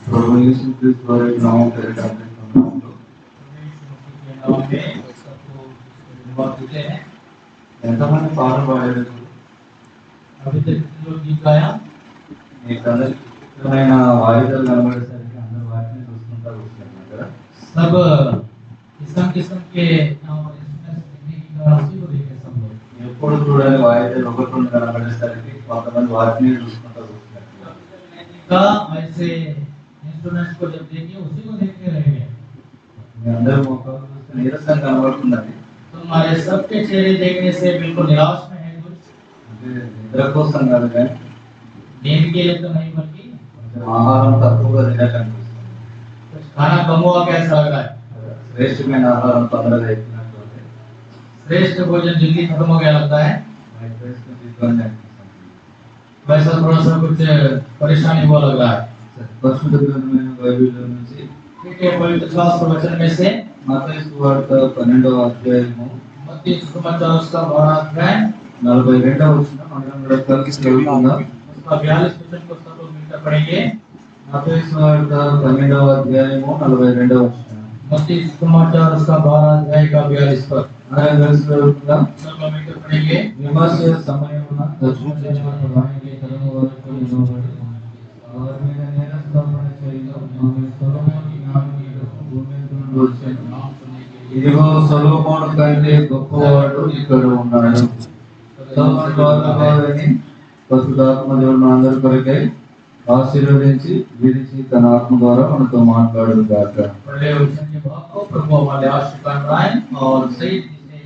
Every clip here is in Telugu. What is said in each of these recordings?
प्रभु यीशु क्रिस्त द्वारा नाम तेरे डालने का नाम लो। नाम में सबको धन्यवाद देते हैं। ఎంతమంది పాటలు పాడారు? अभी तक कितने लोग गीत गाया? మీకు అందరికి ఇష్టమైన వాయిద్యాలు కనబడేసరికి అందరూ వాటిని చూసుకుంటా కూర్చున్నారు కదా. सब किस्म किस्म के इंस्ट्रूमेंट्स देखने की तरह उसी को देखे सब लोग। ఎప్పుడు చూడని వాయిద్యాలు ఒకటి రెండు కనబడేసరికి కొంతమంది వాటిని చూసుకుంటా కూర్చున్నారు. का ऐसे इंस्ट्रूमेंट्स को जब देखे उसी को देखते रह गए। మీ అందరూ ముఖాలు చూస్తే నీరసంగా కనబడుతున్నది. तुम्हारे सबके चेहरे देखने से बिल्कुल निराश में है कुछ। అంటే నిద్ర కోసం కాదు కానీ नींद के लिए तो नहीं बल्कि కొంచెం ఆహారం తక్కువగా తినకనిపిస్తుంది. कुछ खाना कम हुआ कैसा लग रहा है? శ్రేష్టమైన ఆహారం తొందరగా ఎక్కినట్టు श्रेष्ठ भोजन जल्दी खत्म हो गया लगता है। ఇబ్బంది అనిపిస్తుంది. वैसा थोड़ा सा कुछ परेशानी हुआ लग रहा है। పరిశుద్ధ గ్రంథమైన బైబిల్లో నుంచి ठीक है, पवित्र शास्त्र वचन में से మత్తయి సువార్త 12వ అధ్యాయము मत्ती सुसमाचार उसका 12वां अध्याय 42వ వచనం మనం కూడా కలిసి చదువుకుందాం. उसका 42 वचन को सब लोग मिलकर पढ़ेंगे। మత్తయి సువార్త 12వ అధ్యాయము 42వ వచనం मत्ती सुसमाचार उसका 12वां अध्याय का 42 पद మనం కలిసి చదువుకుందాం. सब लोग मिलकर पढ़ेंगे। విమర్శ సమయమున దర్శించడానికి తరము వరకు నిలబడి వారి మీద నేరస్థాపన చేయగా ఆమె సొలొమోను జ్ఞానములకు భూమి నుండి వచ్చెను. ఇదిగో సొలొమోను కంటే గొప్పవాడు ఇక్కడ ఉన్నాడు. సొలొమోను వారిని పరిశుద్ధాత్మ దేవుడు మనందరి కొరకై ఆశీర్వదించి విడిచి తన ఆత్మ ద్వారా మనతో మాట్లాడును గాక. पढ़े वचन के भाग को प्रभु हमारे आशीर्वाद बनाए और सही से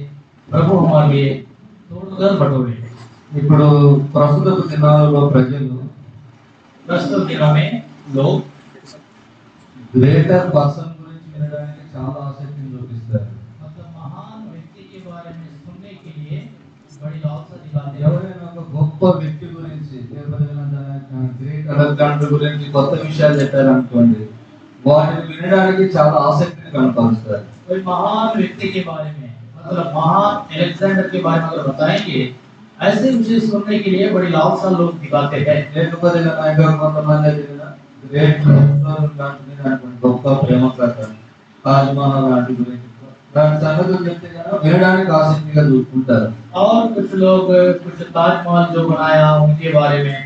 प्रभु हमारे लिए तोड़कर बटोरे। ఇప్పుడు ప్రస్తుత దినాలలో ప్రజలు प्रस्तुत दिनों में लोग గ్రేటర్ పర్సన్ గురించి వినడానికి చాలా ఆసక్తిని చూపిస్తారు. मतलब महान व्यक्ति के बारे में सुनने के लिए बड़ी लालसा दिखाते हैं। ఎవరైనా ఒక గొప్ప వ్యక్తి గురించి గ్రేట్ అలెగ్జాండర్ గురించి కొత్త విషయాలు చెప్పారనుకోండి, వాటిని వినడానికి చాలా ఆసక్తిని కనపరుస్తారు. कोई महान व्यक्ति के बारे में मतलब महान अलेक्जेंडर के बारे में अगर बताएंगे ऐसे विषय सुनने के लिए बड़ी लालसा लोग दिखाते हैं। లేకపోతే ఇంకా కొంతమంది గ్రేట్ గొప్ప ప్రేమ కథ తాజ్మహల్ లాంటి గురించి దాని సంగతులు చెప్తే కనుక వినడానికి ఆసక్తిగా చూసుకుంటారు. और कुछ लोग कुछ ताजमहल जो बनाया उनके बारे में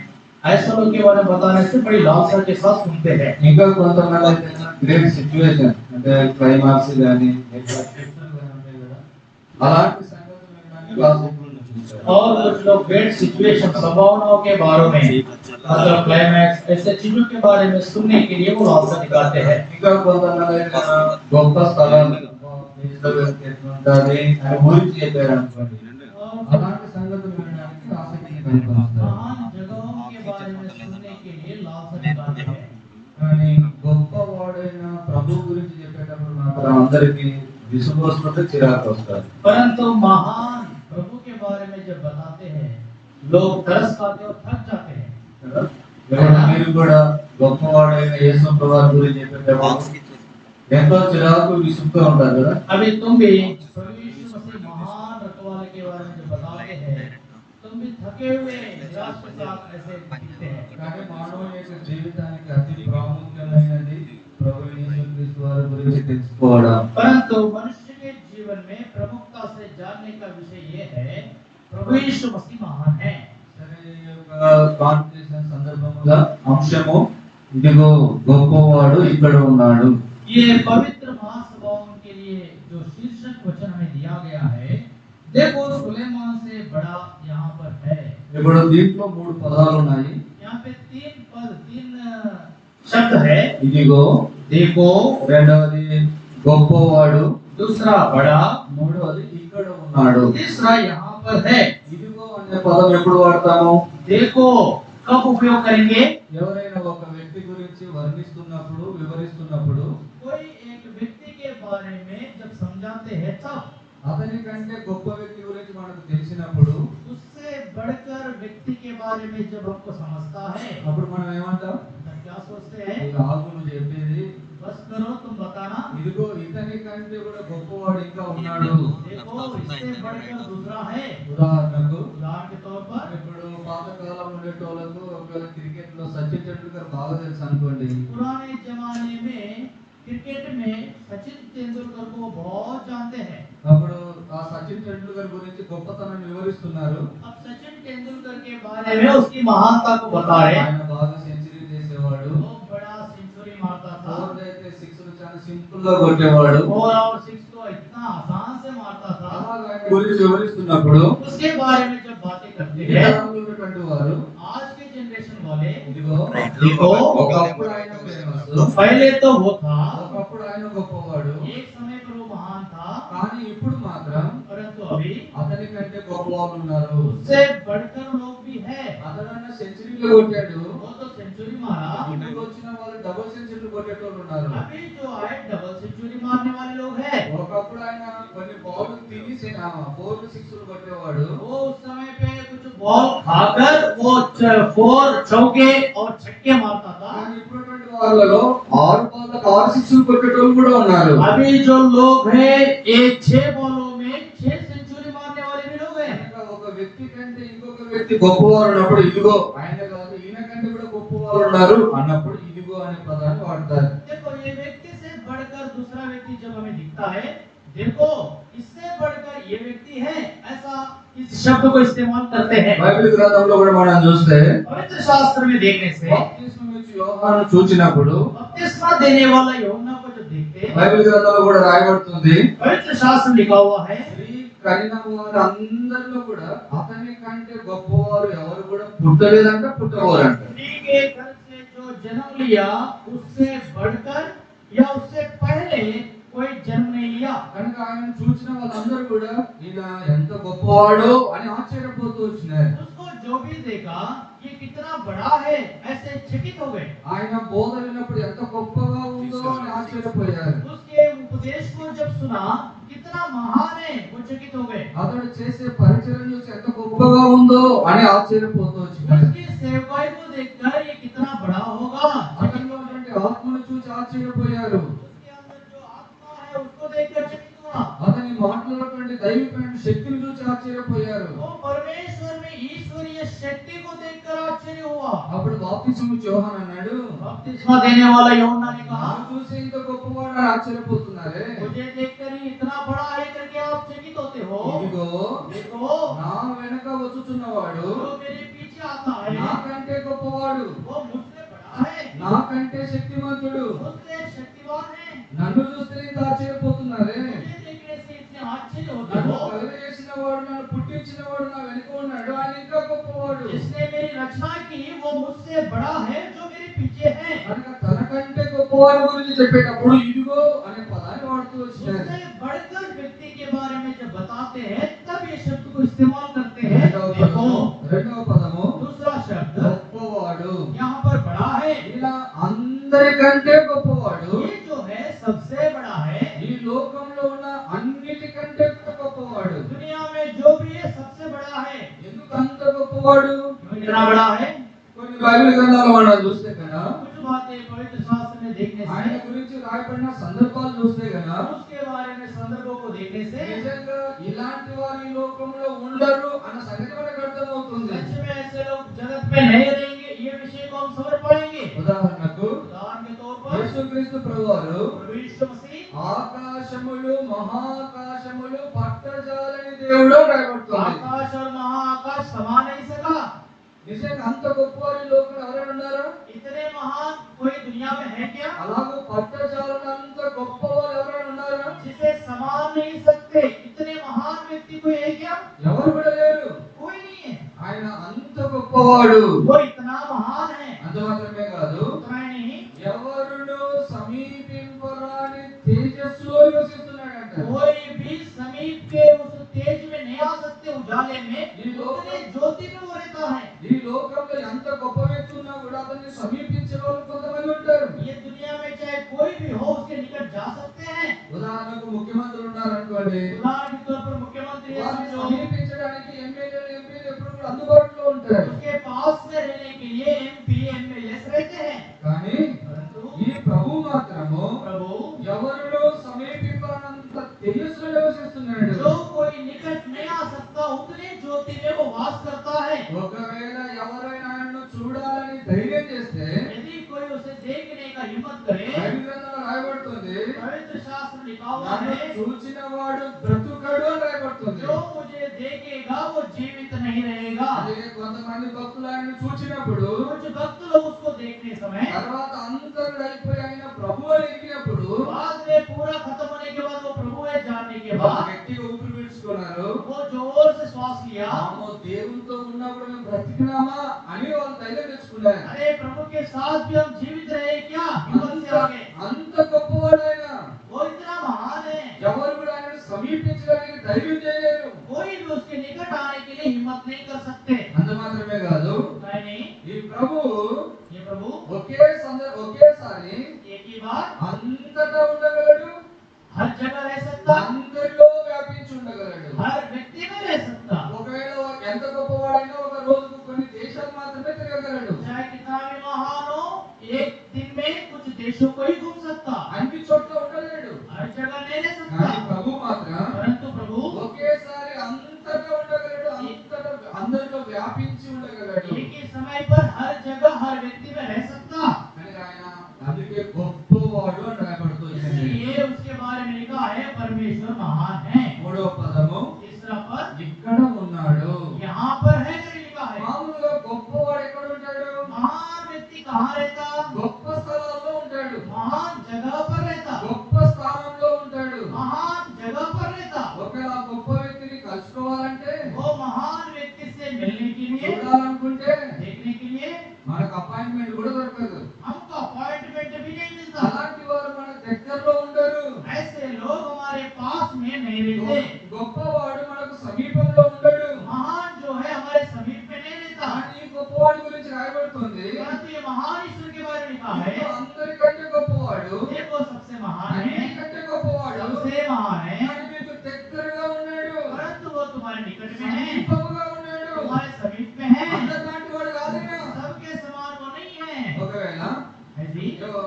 ऐसे लोग के बारे में बताने से बड़ी लालसा के साथ सुनते हैं। ఇంకా కొంతమంది అయితే గ్రేట్ సిచ్యువేషన్ అంటే క్లైమాక్స్ కానీ అలాంటి సంగతులు వినడానికి ఆసక్తి చూపిస్తారు. और कुछ लोग ग्रेट सिचुएशन संभावनाओं के बारे में मतलब क्लाइमैक्स ऐसे चीजों के बारे में सुनने के लिए वो लालसा दिखाते हैं। ఇంకా కొంతమంది అయితే గొప్ప స్థలాలు అని గురించి చెప్పారు అనుకోండి, అలాంటి సంగతులు వినడానికి ఆసక్తిని కనపరుస్తారు. महान जगहों के बारे में सुनने के लिए लालसा दिखाते हैं। కానీ గొప్పవాడైన ప్రభు గురించి చెప్పేటప్పుడు మాత్రం అందరికి విసుగు వస్తుంటే చిరాకు వస్తారు. परंतु महान प्रभु के बारे में जब बताते हैं लोग तरस खाते और थक जाते हैं। మీరు కూడా గొప్పవాడైన యేసు ప్రభు గురించి చెప్పేటప్పుడు ఎంతో చిరాకు విసుగుగా ఉంటారు కదా. अभी तुम भी प्रभु यीशु मसीह महान रखवाले के बारे में जो बताते हैं तुम भी थके हुए निराश के साथ ऐसे दिखते हैं। కానీ మానవుని యొక్క జీవితానికి అతి ప్రాముఖ్యమైనది ప్రభు యేసుక్రీస్తు వారి గురించి తెలుసుకోవడం. परंतु मनुष्य के जीवन में प्रमुखता से जानने का विषय ये है प्रभु यीशु मसीह महान है। సరే, ఈ యొక్క కాన్ఫరెన్స్ సందర్భంగా అంశము ఇదిగో గొప్పవాడు ఇక్కడ ఉన్నాడు. ये पवित्र महासभाओं के लिए जो शीर्षक वचन हमें दिया गया है देखो सुलेमान से बड़ा यहाँ पर है। ఇప్పుడు దీంట్లో మూడు పదాలు ఉన్నాయి. यहाँ पे तीन शब्द है। ఇదిగో, देखो, రెండవది గొప్పవాడు, दूसरा बड़ा, మూడవది ఇక్కడ ఉన్నాడు. तीसरा यहाँ पर है। ఇదిగో అనే పదం ఎప్పుడు వాడతాము? देखो कब उपयोग करेंगे? ఎవరైనా ఒక వ్యక్తి గురించి వర్ణిస్తున్నప్పుడు, వివరిస్తున్నప్పుడు, कोई एक व्यक्ति के बारे में जब समझाते हैं तब, అతని కంటే గొప్ప వ్యక్తి గురించి మనకు తెలిసినప్పుడు, उससे बढ़कर व्यक्ति के बारे में जब हमको समझता है అప్పుడు మనం ఏమంటాం? तब क्या सोचते हैं? ఈ ఆగు నువ్వు చెప్పేది, बस करो तुम बताना। ఇదిగో ఇతని కంటే కూడా గొప్పవాడు ఇంకా ఉన్నాడు. देखो इससे बढ़कर दूसरा है। ఉదాహరణకు उदाहरण के तौर पर ఇప్పుడు పాతకాలం ఉండేటోళ్ళకు ఒకవేళ క్రికెట్ లో సచిన్ టెండూల్కర్ బాగా తెలుసు అనుకోండి, पुराने जमाने में क्रिकेट में सचिन तेंदुलकर को बहुत जानते हैं। అప్పుడు ఆ సచిన్ టెండూల్కర్ గురించి గొప్పతనాన్ని వివరిస్తున్నారు. अब सचिन तेंदुलकर के बारे में उसकी महानता को बता रहे हैं। ఆయన బాగా సెంచరీ చేసేవాడు, बहुत बड़ा सेंचुरी मारता था, ఫోర్ అయితే సిక్స్ చాలా సింపుల్ గా కొట్టేవాడు. 4 और 6 को इतना आसान से मारता था। అలాగా ఆయన గురించి వివరిస్తున్నప్పుడు उसके बारे में जब बातें करते ఈ हैं, తరంలో ఉన్నటువంటి వారు आज के जनरेशन वाले, ఇదిగో देखो ఒకప్పుడు ఆయన ఫేమస్, पहले तो वो था, ఒకప్పుడు ఆయన గొప్పవాడు, एक समय पर वो महान था, కానీ ఇప్పుడు మాత్రం परंतु अभी అతని కంటే గొప్పవాళ్ళు ఉన్నారు. उससे बढ़कर लोग भी है। అతనన్న సెంచరీలు కొట్టాడు, वो तो सेंचुरी मारा, ఇప్పుడు వచ్చిన వాళ్ళు డబుల్ సెంచరీలు కొట్టేటోళ్ళు ఉన్నారు. अभी जो आए डबल सेंचुरी मारने वाले लोग हैं। ఒకప్పుడు ఆయన కొన్ని బాల్ తినేసి 4 6 కొట్టేవాడు, वो उस समय पे कुछ बॉल खाकर वो 4 चौके और छक्के मारता था। కానీ ఇప్పుడున్నటువంటి వాళ్ళలో 6 బాల్లకు 6 6 కొట్టేటోళ్ళు కూడా ఉన్నారు. अभी जो लोग हैं ये 6 बॉलों में 6 सेंचुरी मारने वाले भी लोग हैं। కనుక ఒక వ్యక్తి కంటే ఇంకొక వ్యక్తి గొప్పవారు ఉన్నప్పుడు ఇదిగో ఆయన కాదు ఈయన కంటే కూడా గొప్పవారు ఉన్నారు అన్నప్పుడు ఇదిగో అనే పదాన్ని వాడతారు. देखो ये व्यक्ति से बढ़कर दूसरा व्यक्ति जब हमें दिखता है, देखो इससे बढ़कर ये व्यक्ति है, ऐसा इस शब्द को इस्तेमाल करते हैं। బైబిల్ గ్రంథంలో కూడా మనం చూస్తే पवित्र शास्त्र में देखने से బాప్తిస్మం ఇచ్చే యోహాను చూచినప్పుడు बपतिस्मा देने वाला यूहन्ना को जब देखते हैं, బైబిల్ గ్రంథంలో కూడా రాయబడుతుంది, पवित्र शास्त्र में लिखा हुआ है, స్త్రీ కనిన వారు అందరిలో కూడా అతని కంటే గొప్పవారు ఎవరు కూడా పుట్టలేదంట, పుట్టవారంట. स्त्री के घर से जो जन्म लिया उससे बढ़कर या उससे पहले कोई जन्म नहीं लिया। కనుక ఆయన చూసిన వాళ్ళందరూ కూడా ఇలా ఎంత గొప్పవాడో అని ఆశ్చర్యపోతూ వచ్చినారు. उसको जो भी देखा ये कितना बड़ा है ऐसे चकित हो गए। ఆయన బోధ విన్నప్పుడు ఎంత గొప్పగా ఉందో అని ఆశ్చర్యపోయారు. उसके उपदेश को जब सुना कितना महान है वो चकित हो गए। అతడు చేసే పరిచయం చూసి ఎంత గొప్పగా ఉందో అని ఆశ్చర్యపోతూ వచ్చినారు. उसकी सेवकाई को देखकर ये कितना बड़ा होगा। అతనిలో ఉన్నటువంటి ఆత్మను చూసి ఆశ్చర్యపోయారు. उसके अंदर जो आत्मा है उसको देखकर चकित हुआ। అతని మాటలటువంటి దైవికమైన శక్తిని చూసి ఆశ్చర్యపోయారు. वो परमेश्वर में ईश्वरीय शक्ति को देखकर आश्चर्य हुआ। అప్పుడు బాప్తిస్మం ఇచ్చే యోహాను అన్నాడు, बपतिस्मा देने वाला यूहन्ना ने कहा, నన్ను చూసి ఇంత గొప్పవాడు అని ఆశ్చర్యపోతున్నారే, मुझे देखकर ही इतना बड़ा है करके आप चकित होते हो। ఇదిగో देखो నా వెనక వచ్చుచున్నవాడు जो मेरे पीछे आता है నాకంటే గొప్పవాడు, वो मुझसे बड़ा है, నాకంటే శక్తిమంతుడు. मुझसे शक्तिवान है। నన్ను చూస్తే ఇంత ఆశ్చర్యపోతున్నారే, मुझे देखने से इतने आश्चर्य होते నన్ను हो। కలుగజేసిన వాడు, నన్ను పుట్టించిన వాడు నా వెనుక ఉన్నాడు, ఆయన ఇంకా గొప్పవాడు. जिसने मेरी रचना की वो मुझसे बड़ा है जो मेरे पीछे है। కనుక తనకంటే గొప్పవాడి గురించి చెప్పేటప్పుడు ఇదిగో అనే పదాన్ని వాడుతూ వచ్చినారు. उससे बढ़कर व्यक्ति के बारे में जब बताते हैं तब ये शब्द को इस्तेमाल करते हैं। देखो రెండవ పదము दूसरा शब्द గొప్పవాడు. यहाँ पर बड़ा है। ఇలా అందరికంటే గొప్పవాడు, ये जो है सबसे बड़ा है। ఈ లోకంలో ఉన్న అన్నిటికంటే కూడా గొప్పవాడు. दुनिया में जो भी है सबसे बड़ा है। ఎందుకు అంత గొప్పవాడు? क्यों इतना बड़ा है? కొన్ని బైబిల్ గ్రంథాలు మనం చూస్తే కదా कुछ बातें पवित्र शास्त्र में देखने ఆయన से, గురించి రాయబడిన సందర్భాలు చూస్తే కదా उसके बारे में संदर्भों को देखने से నిజంగా ఇలాంటి వారు ఈ లోకంలో ఉండరు అన్న సంగతి మనకు అర్థమవుతుంది. सच में ऐसे लोग जगत में नहीं रहेंगे, ये विषय को हम समझ पाएंगे। ఉదాహరణకు उदाहरण के तौर पर యేసుక్రీస్తు ప్రభువారు प्रभु यीशु मसीह ఆకాశములు మహాకాశములు పట్టజాలని దేవుడు రాయబడుతుంది. आकाश और महाआकाश समा नहीं सका। నిజంగా అంత గొప్పవారు ఈ లోకంలో ఎవరైనా ఉన్నారా? इतने महान कोई दुनिया में है क्या? అలాగే పట్టజాలని అంత గొప్పవారు ఎవరైనా ఉన్నారా? जिसे समा नहीं सकते इतने महान व्यक्ति कोई है क्या? ఎవరు కూడా లేరు. कोई नहीं है। ఆయన అంత గొప్పవాడు. वो इतना महान है। అంత మాత్రమే కాదు, उतना ही नहीं, ఎవరును సమీపింపరాని తేజస్సులో నివసిస్తున్నాడంట. कोई भी समीप के उस तेज में नहीं आ सकते, उजाले में उतने ज्योति में वो रहता है। ఈ లోకంలో ఎంత గొప్ప వ్యక్తి ఉన్నా కూడా అతన్ని సమీపించే వాళ్ళు కొంతమంది ఉంటారు. ये दुनिया में चाहे कोई भी हो उसके निकट जा सकते हैं। ఉదాహరణకు ముఖ్యమంత్రులు ఉన్నారనుకోండి, उदाहरण के तौर पर मुख्यमंत्री है వారిని जो సమీపించడానికి ఎమ్మెల్యేలు ఎంపీలు ఎప్పుడు కూడా అందుబాటులో ఉంటారు. उसके पास में रहने का हिम्मत करे। బైబిల్ గ్రంథంలో రాయబడుతుంది, पवित्र शास्त्र लिखा हुआ నన్ను है, చూచిన వాడు బ్రతుకడు అని రాయబడుతుంది. जो मुझे देखेगा वो जीवित नहीं रहेगा। అదే కొంతమంది భక్తులు ఆయనను చూచినప్పుడు, कुछ भक्त लोग उसको देखने समय తర్వాత అంతరుడు అయిపోయి ఆయన ప్రభువు అని ఎరిగినప్పుడు बाद में पूरा खत्म होने के बाद वो प्रभु है जानने के వాళ్ళు बाद గట్టిగా ఊపిరి పీల్చుకున్నారు. वो जोर से श्वास लिया। అమ్మో, దేవునితో ఉన్నప్పుడు మేము బ్రతికినామా అని వాళ్ళు ధైర్యం తెచ్చుకున్నారు. अरे प्रभु के साथ भी हम जीवित रहे क्या? हिम्मत से आगे। అంత గొప్పవాడు ఆయన. वो इतना महान है, ఎవరు కూడా ఆయనను సమీపించడానికి ధైర్యం చేయలేరు. कोई भी उसके निकट आने के लिए हिम्मत नहीं कर सकते। అంత మాత్రమే కాదు, नहीं, ఈ ప్రభు ये प्रभु ఒకేసారి एक ही बार అంతటా ఉండగలడు, हर जगह रह सकता, అందరిలో వ్యాపించి ఉండగలడు. हर व्यक्ति में रह सकता। ఒకవేళ ఎంత గొప్పవాడైనా ఒక రోజుకు కొన్ని దేశాలు మాత్రమే తిరగగలడు. चाहे कितना भी महान हो, एक दिन में कुछ देशों को ही घूम सकता, అన్ని చోట్ల ఉండలేడు. हर जगह नहीं रह కానీ सकता। ప్రభు మాత్రం परंतु प्रभु ఒకేసారి అంతటా ఉండగలడు, అంతటా అందరిలో వ్యాపించి ఉండగలడు. एक ही समय पर हर जगह हर व्यक्ति में रह सकता। అని ఆయన అందుకే గొప్పవాడు అని రాయబడుతుంది. इसलिए उसके बारे में लिखा है परमेश्वर महान है। మూడవ పదము तीसरा पद ఇక్కడ ఉన్నాడు. यहाँ पर है करके लिखा है। మామూలుగా గొప్పవాడు ఎక్కడ ఉంటాడు? महान व्यक्ति कहाँ रहता? గొప్ప స్థలాల్లో ఉంటాడు, महान जगह पर रहता, గొప్ప స్థానంలో ఉంటాడు. महान जगह पर रहता। ఒకవేళ ఆ గొప్ప వ్యక్తిని కలుసుకోవాలంటే, वो महान व्यक्ति से मिलने के लिए, చూడాలనుకుంటే देखने के लिए మనకు అపాయింట్మెంట్ కూడా దొరకదు. हमको अपॉइंटमेंट भी नहीं मिलता। అలాంటి వారు మన దగ్గరలో ఉండరు. ऐसे लोग हमारे पास में नहीं रहते। గొప్పవాడు మనకు సమీపంలో ఉండడు. महान जो है हमारे समीप में नहीं रहता। కానీ గొప్పవాడి గురించి రాయబడుతుంది, परंतु ये महान ईश्वर के बारे में लिखा है, అందరికంటే గొప్పవాడు, देखो सबसे महान है, అన్నిటికంటే గొప్పవాడు, सबसे महान है, కానీ మీకు దగ్గరగా ఉన్నాడు, परंतु वो तुम्हारे निकट में है, సమీపంగా ఉన్నాడు. तुम्हारे समीप में है। అందరిలాంటి వాడు కాదైనా. सबके समान वो नहीं है। ఒకవేళ ऐसी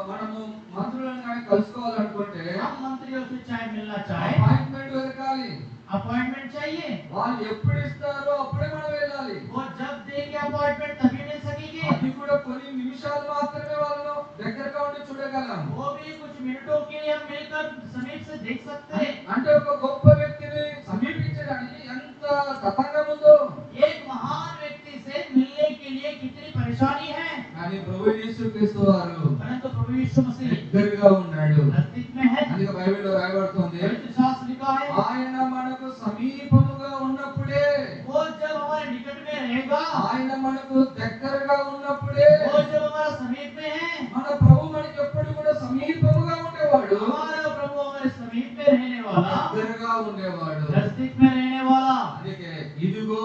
మనము మంత్రులను కానీ కలుసుకోవాలనుకుంటే हम मंत्रियों से चाहे मिलना चाहे అపాయింట్మెంట్ వెతకాలి. अपॉइंटमेंट चाहिए, వాళ్ళు ఎప్పుడు ఇస్తారో అప్పుడే మనం వెళ్ళాలి. वो जब देंगे अपॉइंटमेंट तभी मिल सकेंगे। అది కూడా కొన్ని నిమిషాలు మాత్రమే వాళ్ళను దగ్గరగా ఉండి చూడగలం. वो भी कुछ मिनटों के लिए हम मिलकर समीप से देख सकते हैं। అంటే ఒక గొప్ప వ్యక్తిని సమీపించడానికి ఎంత తతంగం ఉందో. एक महान व्यक्ति से मिलने के लिए कितनी परेशानी है, కానీ ప్రభు యేసుక్రీస్తు వారు परंतु प्रभु यीशु मसीह దగ్గరగా ఉన్నాడు. नजदीक में है। అందుకే బైబిల్లో రాయబడుతుంది, पवित्र शास्त्र लिखा है, ఆయన మనకు సమీపముగా ఉన్నప్పుడే, वो जब हमारे निकट में रहेगा, ఆయన మనకు దగ్గరగా ఉన్నప్పుడే वो जब हमारा समीप में है, మన ప్రభు మనకి ఎప్పుడు కూడా సమీపముగా ఉండేవాడు, हमारा प्रभु हमारे समीप में रहने वाला, దగ్గరగా ఉండేవాడు. नजदीक में रहने वाला। అందుకే ఇదిగో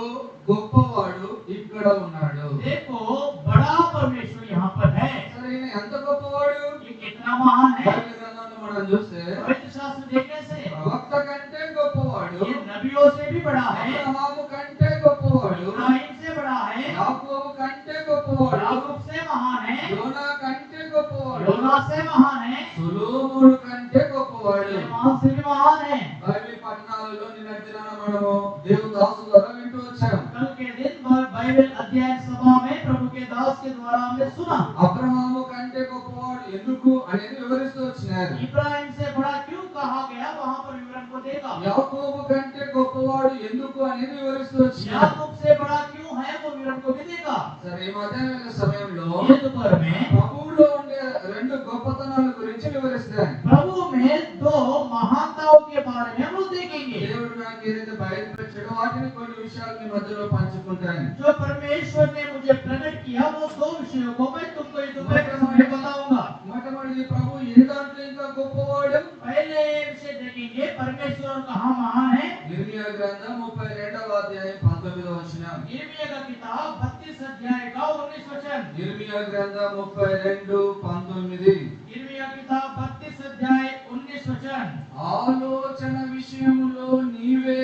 గొప్పవాడు ఇక్కడ ఉన్నాడు. देखो बड़ा परमेश्वर यहाँ पर है। సరే, ఈయన ఎంత గొప్పవాడు? ये कितना महान है। బైబిల్ గ్రంథంలో మనం చూస్తే पवित्र शास्त्र देखने से ప్రవక్త కంటే గొప్పవాడు, ये नबियों से भी बड़ा है, అబ్రహాము కంటే గొప్పవాడు, इब्राहिम से बड़ा है, యాకోబు కంటే గొప్పవాడు, याकूब से महान है, యోనా కంటే గొప్పవాడు, योना से महान है, సొలొమోను కంటే గొప్పవాడు. सुलेमान से भी महान है। బైబిల్ పట్టణాలలో నిన్న దినాన మనము దేవుని దాసు ద్వారా వింటూ వచ్చాం. कल के दिन बाइबल अध्ययन सभा में प्रभु के दास के द्वारा हमने सुना, అబ్రహాము కంటే గొప్పవాడు ఎందుకు అనేది వివరిస్తూ వచ్చినారు. इब्राहिम से बड़ा क्यों कहा गया, वहां पर विवरण को देखा। యాకోబు కంటే గొప్పవాడు ఎందుకు అనేది వివరిస్తూ వచ్చినారు. याकूब से बड़ा क्यों है, वो विवरण को भी देखा। సరే, ఈ మధ్యాహ్న సమయంలో ये दोपहर में ప్రభువులో ఉండే రెండు గొప్పతనాల గురించి వివరిస్తాను. प्रभु में दो महानताओं के बारे में हम लोग देखेंगे। దేవుడు నాకు ఏదైతే బయలుపరిచాడో వాటిని కొన్ని విషయాలు మీ మధ్యలో పంచుకుంటాను. जो परमेश्वर ने मुझे प्रकट किया वो दो विषयों को मैं तुमको ये दोपहर के समय बताऊंगा। మొట్టమొదటి ప్రభు ఏ దాంట్లో ఇంకా గొప్పవాడు? पहले ये विषय देखेंगे परमेश्वर कहाँ महान है। ఇర్మియా గ్రంథం 32వ అధ్యాయం 19వ వచనం. यिर्मयाह का किताब 32 अध्याय का 19 वचन। ఇర్మియా గ్రంథం 32:19. यिर्मयाह किताब 32 अध्याय 19 वचन। ఆలోచన విషయములో నీవే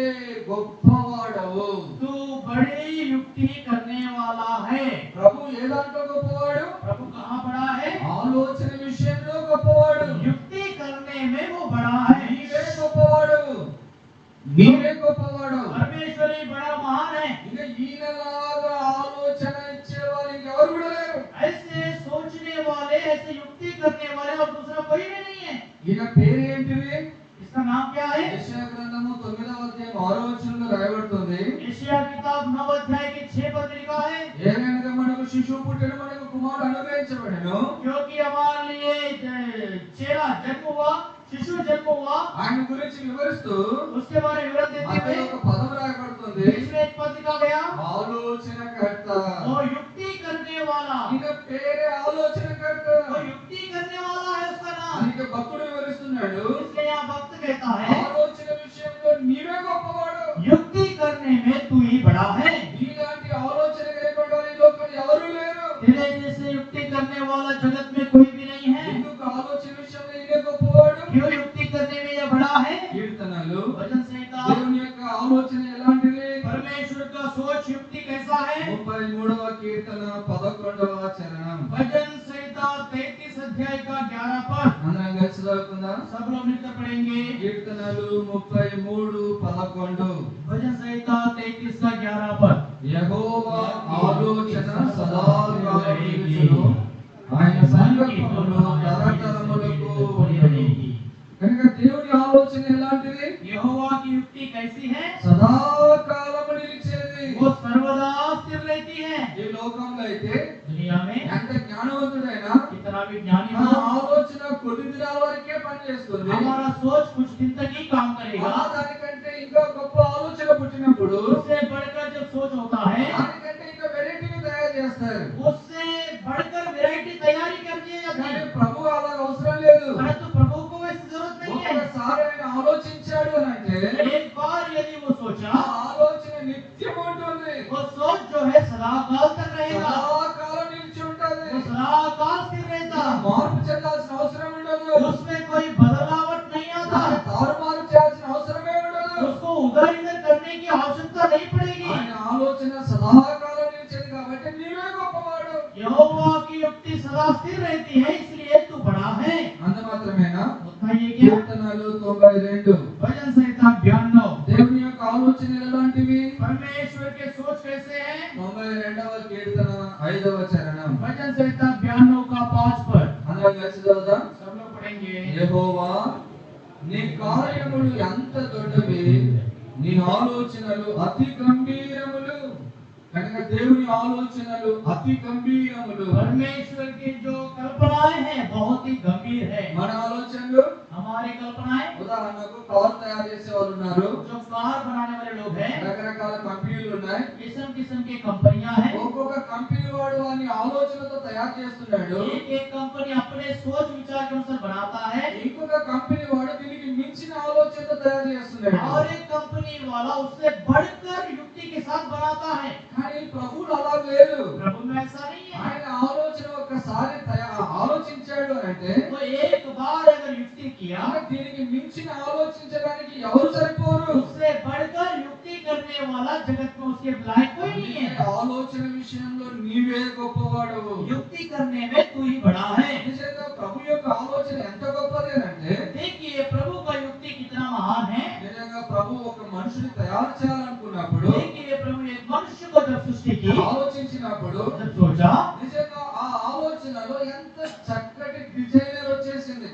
గొప్పవాడవు. तू बड़ी युक्ति करने वाला है। ప్రభు ఏ దాంట్లో గొప్పవాడు? प्रभु कहाँ बड़ा है? ఆలోచన విషయంలో గొప్పవాడు. युक्ति करने में वो बड़ा है। నీవే గొప్పవాడు, నీవే గొప్పవాడు. परमेश्वर ही बड़ा महान है। ఇంకా ఈయనలాగా ఆలోచన ఇచ్చే వాళ్ళు ఇంకెవరు కూడా లేరు. ऐसे सोचने वाले, ऐसे युक्ति करने वाले और दूसरा कोई भी नहीं है। ఈయన పేరు ఏంటిది? इसका नाम क्या है? యెషయా గ్రంథము 9వ అధ్యాయం 6వ వచనంలో రాయబడుతుంది. यशायाह किताब 9 अध्याय के 6 पद में लिखा है, ఏలైనగా మనకు శిశువు పుట్టెను, మనకు కుమారుడు అనుగ్రహించబడెను. क्योंकि हमारे लिए चेला जन्म हुआ, शिशु जन्म हुआ। ఆయన గురించి వివరిస్తూ उसके बारे में विवरण देते అక్కడ हुए ఒక పదం రాయబడుతుంది, इसमें एक पद लिखा गया, ఆలోచనకర్త. वो युक्ति करने वाला। ఈయన పేరే ఆలోచనకర్త. वो युक्ति करने वाला है उसका नाम। అందుకే భక్తుడు వివరిస్తున్నాడు, इसलिए यहाँ भक्त कहता है, ఆలోచన విషయంలో నీవే గొప్పవాడు. युक्ति करने में तू ही बड़ा है। నీలాంటి ఆలోచన కలిగిన ఈ లోకంలో ఎవరు లేరు. तेरे जैसे युक्ति करने वाला जगत में कोई भी नहीं है। ఎందుకు ఆలోచన విషయంలో ఈయనే గొప్పవాడు? क्यों युक्ति करने में यह बड़ा है? కీర్తనలు भजन संहिता, దేవుని యొక్క ఆలోచన ఎలాంటిది? परमेश्वर का सोच युक्ति कैसा है? 33వ కీర్తన 11వ చరణం. भजन संहिता 33 अध्याय का 11 पद। అందరం కలిసి చదువుకుందాం. सब लोग मिलकर पढ़ेंगे। కీర్తనలు 33:11. भजन संहिता 33 का 11 पद। యెహోవా ఆలోచన సదాకాలం నిలుచును, ఆయన సంకల్పములు తరతరములకు ఉండును. కనుక దేవుని ఆలోచన ఎలాంటిది? यहोवा की युक्ति कैसी है? సదాకాలం నిలిచేది. वो सर्वदा स्थिर रहती है। ఈ లోకంలో అయితే दुनिया में ఎంత జ్ఞానవంతుడైనా कितना भी ज्ञानी మన हो, ఆలోచన కొద్ది దినాల వరకే పనిచేస్తుంది. हमारा सोच कुछ दिन तक ही काम करेगा। దానికంటే ఇంకా గొప్ప ఆలోచన పుట్టినప్పుడు उससे बढ़कर जब सोच होता है, దానికంటే ఇంకా వెరైటీని తయారు చేస్తారు. उससे बढ़कर वैरायटी तैयारी कर दी जाती కానీ है। ప్రభు అలా అవసరం లేదు. परंतु प्रभु को वैसी जरूरत नहीं है। ఒకసారి ఆయన ఆలోచించాడు అని అంటే एक बार यदि वो सोचा, ఆ ఆలోచన నిత్యం ఉంటుంది. वो सोच जो है सदाकाल तक रहेगा। సదాకాలం నిలిచి ఉంటుంది. वो सदाकाल स्थिर रहता। మార్పు చెందాల్సిన అవసరం ఉండదు. उसमें कोई बदलावट नहीं आता। తారుమారు చేయాల్సిన అవసరమే ఉండదు. उसको उधर इधर करने की आवश्यकता नहीं पड़ेगी। ఆయన ఆలోచన సదాకాలం నిలిచేది కాబట్టి నీవే గొప్పవాడు. यहोवा की युक्ति सदा स्थिर रहती है, इसलिए तू बड़ा है। అంత మాత్రమేనా? उतना ये क्या? కీర్తనలు 92. भजन संहिता 92। దేవుని యొక్క ఆలోచనలు ఎలాంటివి? परमेश्वर के सोच कैसे है? 92వ కీర్తన 5వ చరణం. भजन संहिता 92 का 5 पद। అందరం కలిసి చదువుదాం. सब लोग पढ़ेंगे। యెహోవా నీ కార్యములు ఎంత దొడ్డవి, నీ ఆలోచనలు అతి గంభీరములు. కనుక దేవుని ఆలోచనలు అతి గంభీరములు. परमेश्वर की जो कल्पनाएं हैं बहुत ही गंभीर है। మన ఆలోచనలు हमारी कल्पनाएं, ఉదాహరణకు కార్ తయారు చేసే వాళ్ళు ఉన్నారు, जो कार बनाने वाले लोग हैं, రకరకాల కంపెనీలు ఉన్నాయి. किस्म किस्म की कंपनियां हैं। ఒక్కొక్క కంపెనీ వాడు వాని ఆలోచనతో తయారు చేస్తున్నాడు. एक एक कंपनी अपने सोच विचार के अनुसार बनाता है, ఇంకొక కంపెనీ వాడు దీనికి మించిన ఆలోచనతో తయారు చేస్తున్నాడు. और एक कंपनी वाला उससे बढ़कर युक्ति के साथ बनाता है। కానీ ప్రభువులు అలా లేదు. प्रभु में ऐसा नहीं है। ఆయన ఆలోచన ఒక్కసారి ఆలోచించాడు అంటే तो एक बार अगर युक्ति किया, దీనికి మించిన ఆలోచించడానికి ఎవరు సరిపోరు. उससे बढ़कर युक्ति करने वाला जगत में उसके लायक कोई नहीं है। ఆలోచన విషయంలో నీవే గొప్పవాడు. युक्ति करने में तू ही बड़ा है। నిజంగా ప్రభు యొక్క ఆలోచన ఎంత గొప్పది అంటే देखिए प्रभु का युक्ति कितना महान है। నిజంగా ప్రభు ఒక మనిషిని తయారు చేయాలనుకున్నప్పుడు, देखिए प्रभु एक मनुष्य को जब सृष्टि की, ఆలోచించినప్పుడు जब सोचा, నిజంగా ఆ ఆలోచనలో ఎంత చక్కటి డిజైనర్ వచ్చేసింది.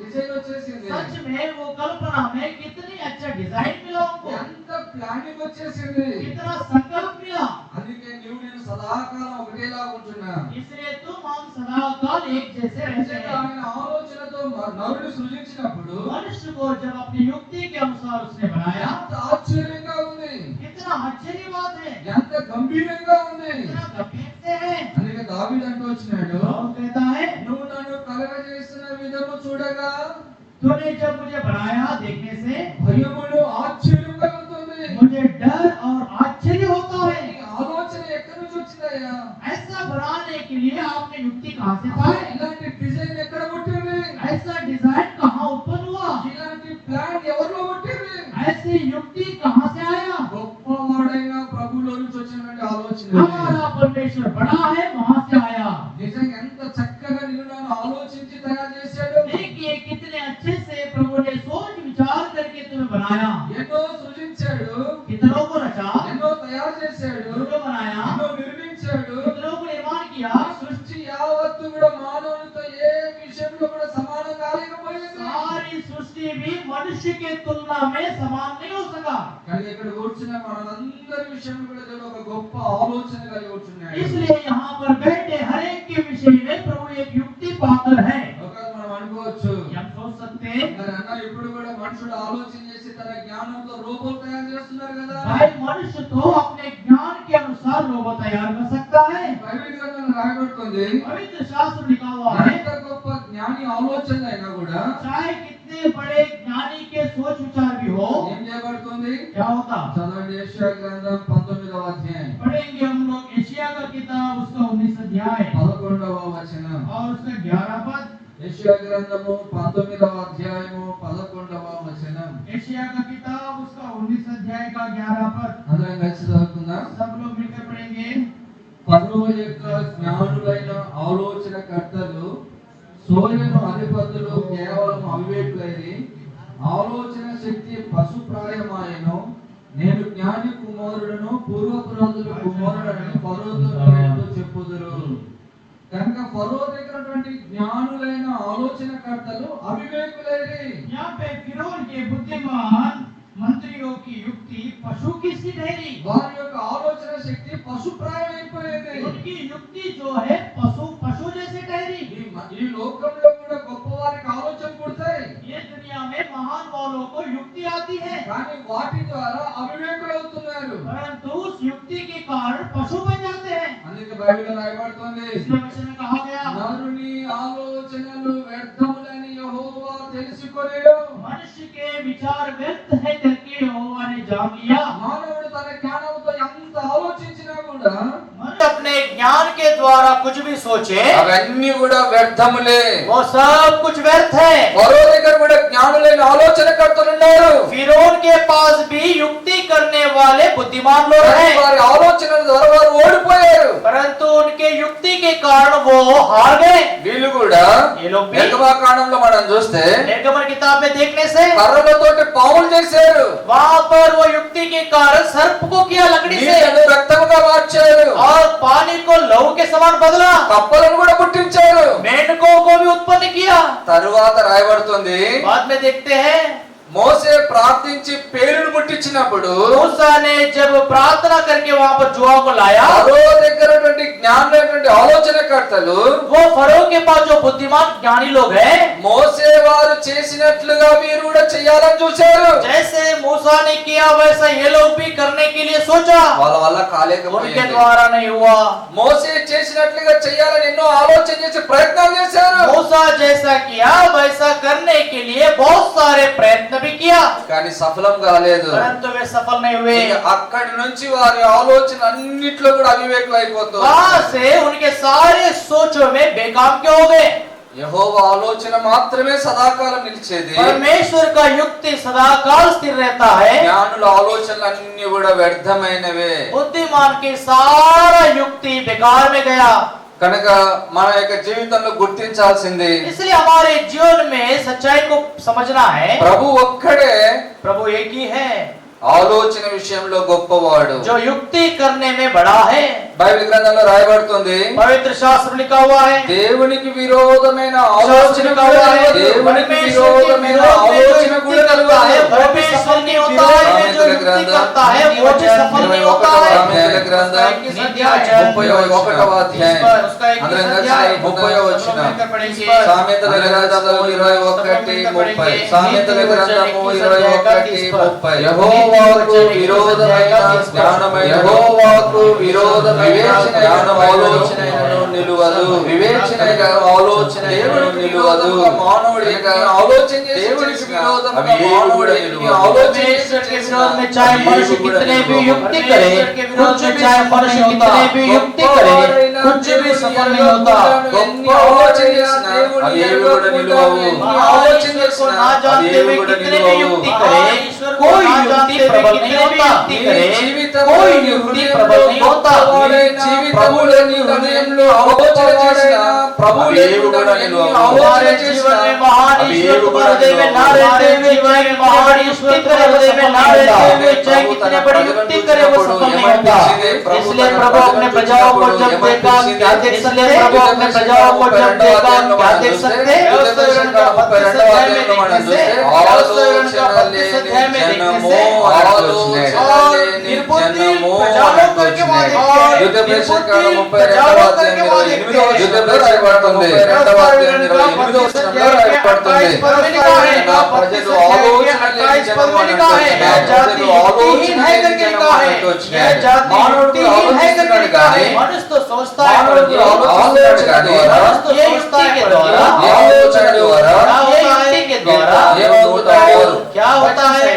सच में वो कल्पना में कितनी अच्छा डिजाइन मिला उनको, ఎంత ప్లానింగ్ వచ్చేసింది. कितना संकल्प मिला। అందుకే నీవు నేను సదాకాలం ఒకటేలా ఉంటున్నా. इसलिए तुम हम सदाकाल एक जैसे रहते నిజంగా हैं। ఆయన ఆలోచనతో నరుని సృజించినప్పుడు मनुष्य को जब अपनी युक्ति के अनुसार उसने बनाया, ఎంత ఆశ్చర్యంగా ఉంది, कितना आश्चर्य बात है, ఎంత గంభీరంగా ఉంది. कितना गंभीर से है। అందుకే దావీదు అంటూ వచ్చినాడు, और कहता है, నువ్వు నన్ను కలగజేస్తున్న విధము చూడగా तूने जब मुझे बनाया देखने से భయమును ఆశ్చర్యం కలుగుతుంది. मुझे डर और आश्चर्य होता है। ఈ ఆలోచన ఎక్కడి నుంచి వచ్చిందయ్యా? ऐसा बनाने के लिए आपने युक्ति कहां से पाई? ఇలాంటి డిజైన్ ఎక్కడ పుట్టింది? ऐसा डिजाइन कहां उत्पन्न हुआ? ఇలాంటి ప్లాన్ ఎవరిలో పుట్టింది? ऐसी युक्ति कहां से आया? గొప్పవాడైన ప్రభువులో నుంచి వచ్చినటువంటి ఆలోచన. हमारा परमेश्वर बड़ा है, वहां से आया। నిజంగా ఎంత చక్కగా నిన్ను నన్ను ఆలోచించి తయారు చేశాడు. देखिए कितने अच्छे से प्रभु ने सोच विचार करके तुम्हें बनाया। ఎన్నో दृष्टि भी मनुष्य के तुलना में समान नहीं हो सका। కానీ ఇక్కడ కూర్చున్న మనందరి విషయం కూడా దేవుడు ఒక గొప్ప ఆలోచన కలిగి కూర్చున్నాడు. इसलिए यहाँ पर बैठे हर एक के विषय में प्रभु एक युक्ति पात्र है। ఒకవేళ మనం అనుకోవచ్చు, हम सोच सकते हैं మరి అన్న ఇప్పుడు కూడా మనుషుడు ఆలోచన చేసి తన జ్ఞానంతో రూపం తయారు చేస్తున్నారు కదా. भाई मनुष्य तो अपने ज्ञान के अनुसार रोबो तैयार कर सकता है। బైబిల్ గ్రంథంలో రాయబడుతుంది, पवित्र शास्त्र लिखा हुआ है, ఎంత గొప్ప జ్ఞాని ఆలోచన అయినా కూడా चाहे कितने बड़े ज्ञानी के सोच विचार भी हो, ఏం చేయబడుతుంది? क्या होता? చదవండి యెషయా గ్రంథం 19వ అధ్యాయం पढ़ेंगे हम लोग एशिया का किताब उसका 19 अध्याय 11వ వచనం. और उसका 11 पद। యెషయా గ్రంథము 19వ అధ్యాయము 11వ వచనం. एशिया का किताब उसका 19 अध्याय का 11 पद। అందరం కలిసి చదువుకుందాం. सब लोग मिलकर पढ़ेंगे। ఫరో యొక్క జ్ఞానులైన ఆలోచనకర్తలు, సోయను అధిపతులు కేవలం అవివేకులైరి, ఆలోచన శక్తి పశుప్రాయమాయను. నేను జ్ఞాని కుమారుడను, పూర్వపు రాజుల కుమారుడని ఫరోతో చెప్పుదురు. కనుక ఫరో దగ్గర ఉన్నటువంటి జ్ఞానులైన ఆలోచనకర్తలు అవివేకులైరి. यहाँ पे फिरौन के बुद्धिमान मंत्रियों की युक्ति पशु की सी ठहरी। వారి యొక్క ఆలోచన శక్తి పశుప్రాయమైపోయేది. उनकी युक्ति जो है पशु जैसे ठहरी। ఈ లోకంలో కూడా గొప్పవారికి ఆలోచన పుడతాయి, ये दुनिया में महान वालों को युक्ति आती है, కానీ వాటి ద్వారా అవివేకులు అవుతున్నారు. परंतु उस युक्ति के कारण पशु बन जाते हैं। అందుకే బైబిల్లో రాయబడుతుంది, इसलिए वचन में कहा गया, నరుని ఆలోచనలు వ్యర్థములని యెహోవా తెలుసుకొనెను. मनुष्य के विचार व्यर्थ है करके यहोवा ने जान लिया। మానవుడు తన జ్ఞానంతో ఎంత ఆలోచించినా కూడా मनुष्य अपने ज्ञान के द्वारा कुछ भी सोचे, అవన్నీ కూడా వ్యర్థములే. वो सब कुछ व्यर्थ है। ఫరో దగ్గర కూడా జ్ఞానులైన ఆలోచనకర్తలు ఉన్నారు. फिरौन के पास भी युक्ति करने वाले बुद्धिमान लोग కానీ हैं, వారి ఆలోచనల ద్వారా వారు ఓడిపోయారు. परंतु उनके युक्ति के कारण वो हार गए। వీళ్ళు కూడా ये लोग भी నిర్గమకాండంలో మనం చూస్తే निर्गमन किताब में देखने से కర్రలతోటి పాములు చేశారు, वहाँ पर वो युक्ति के कारण सर्प को किया लकड़ी से నీళ్లను రక్తముగా మార్చారు, और पानी को लहू के समान बदला, కప్పలను కూడా పుట్టించారు. मेंढकों को भी उत्पन्न किया। తరువాత రాయబడుతుంది, बाद में देखते हैं మోసే ప్రార్థించి పేరును ముట్టించినప్పుడు मूसा ने जब प्रार्थना करके वहाँ पर जुआ को लाया, ఫరో దగ్గర ఉన్నటువంటి జ్ఞానులైనటువంటి ఆలోచనకర్తలు वो फरोह के पास जो बुद्धिमान ज्ञानी लोग हैं, మోసే వారు చేసినట్లుగా వీరు కూడా చేయాలని చూశారు. जैसे मूसा ने किया वैसा ये लोग भी करने के लिए सोचा, వాళ్ళ వల్ల उनके కాలేకపోయింది. द्वारा नहीं हुआ। మోసే చేసినట్లుగా చేయాలని ఎన్నో ఆలోచన చేసి ప్రయత్నాలు చేశారు, मूसा जैसा किया वैसा करने के लिए बहुत सारे प्रयत्न भी किया, కానీ సఫలం కాలేదు. परंतु वे सफल नहीं हुए। ఇక అక్కడి నుంచి వారి ఆలోచన అన్నిట్లో కూడా అవివేకం అయిపోతుంది. वहाँ से उनके सारे सोचों में बेकाम क्यों हो गए? యెహోవా ఆలోచన మాత్రమే సదాకాలం నిలిచేది. परमेश्वर का युक्ति सदाकाल स्थिर रहता है, జ్ఞానుల ఆలోచనలు అన్ని కూడా వ్యర్థమైనవే. बुद्धिमान की सारा युक्ति बेकार में गया। కనుక మన యొక్క జీవితంలో గుర్తించాల్సింది, इसलिए हमारे जीवन में सच्चाई को समझना है, ప్రభు ఒక్కడే प्रभु एक ही है ఆలోచన విషయంలో గొప్పవాడు. जो युक्ति करने में बड़ा है। బైబిల్ గ్రంథంలో రాయబడుతుంది, पवित्र शास्त्र लिखा हुआ है, దేవునికి విరోధమైన ఆలోచన लिखा हुआ है, దేవునికి परमेश्वर के విరోధమైన विरोध में जो ఆలోచన युक्ति కూడా करता है కలుగుతుంది. वो भी सफल नहीं होता है, जो युक्ति करता है वो भी सफल नहीं होता है। సామెతల గ్రంథం 31వ అధ్యాయం అందరం కలిసి 30వ వచనం. సామెతల గ్రంథము 21:30. సామెతల గ్రంథము 21:30. యెహోవాకు విరోధమైన జ్ఞానమైన యెహోవాకు విరోధమైన జ్ఞానమైనను నిలువదు. వివేచనగా ఆలోచన నిలువదు. మానవుడిగా ఆలోచన దేవుడికి విరోధంగా మానవుడు ఆలోచన के विरोध में चाहे मनुष्य कितने भी युक्ति करे, कुछ भी चाहे मनुष्य कितने भी युक्ति करे, कुछ भी सफल नहीं होता। గొప్ప ఆలోచన చేసిన అవేవి కూడా నిలువవు. आलोचन को ना जानते हुए कितने भी युक्ति करे, कोई युक्ति प्रबल नहीं होता। कोई युक्ति प्रबल नहीं होता। ప్రభువుని హృదయంలో ఆలోచన చేసిన ప్రభువుని కూడా నిలువవు. हमारे जीवन में महान ईश्वर तुम्हारे हृदय में ना रहते हुए, जीवन में महान ईश्वर तुम्हारे हृदय में ना रहते हुए, चाहे कितने बड़ी युक्ति करे वो सफल नहीं होता। इसलिए प्रभु अपने प्रजाओं को जब देखा क्या देख सकते? प्रभु अपने प्रजाओं को जब देखा क्या देख सकते? निर्बुद्धि प्रजालों करके वहाँ देखते हैं। निर्बुद्धि प्रजालों करके वहाँ देखते हैं। मनुष्य तो सोचता है क्या होता है?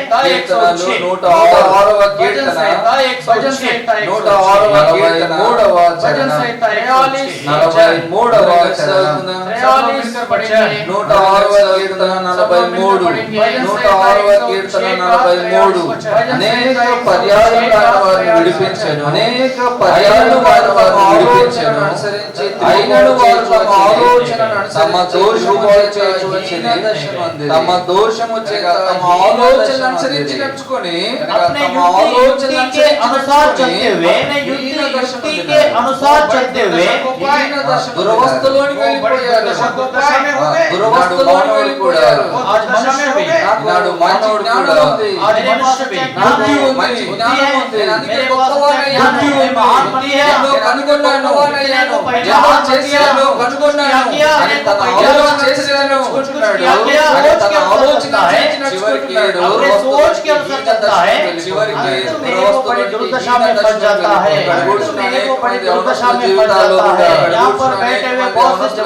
అనేక పర్యాయాలు వారిని విడిపించెను, అనేక పర్యాయాలు వారు వారిని విడిపించెను. అయినను వారు తమ ఆలోచనను తమ దోషము చేత తమ ఆలోచన అనుసరించి నడుచుకొని దురవస్థలోనికి వెళ్ళిపోయారు. దురవస్థలోనికి వెళ్ళిపోయారు. నాడు మంచి జ్ఞానం ఉంది, బుద్ధి ఉంది, జ్ఞానం ఉంది. అందుకే గొప్పవాడయ్యాను, ఎన్నో కనుగొన్నాను, ఎన్నో చేశాను, కనుగొన్నాను అని తన ఆలోచన చేశాను అనుకుంటున్నాడు. తన ఆలోచన నడుచుకుంటున్నాడు. చివరికి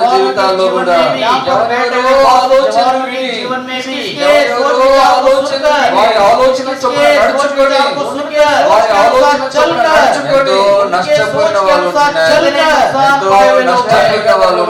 జీవితాల్లో కూడా ఆలోచన నష్టపోయిన వాళ్ళు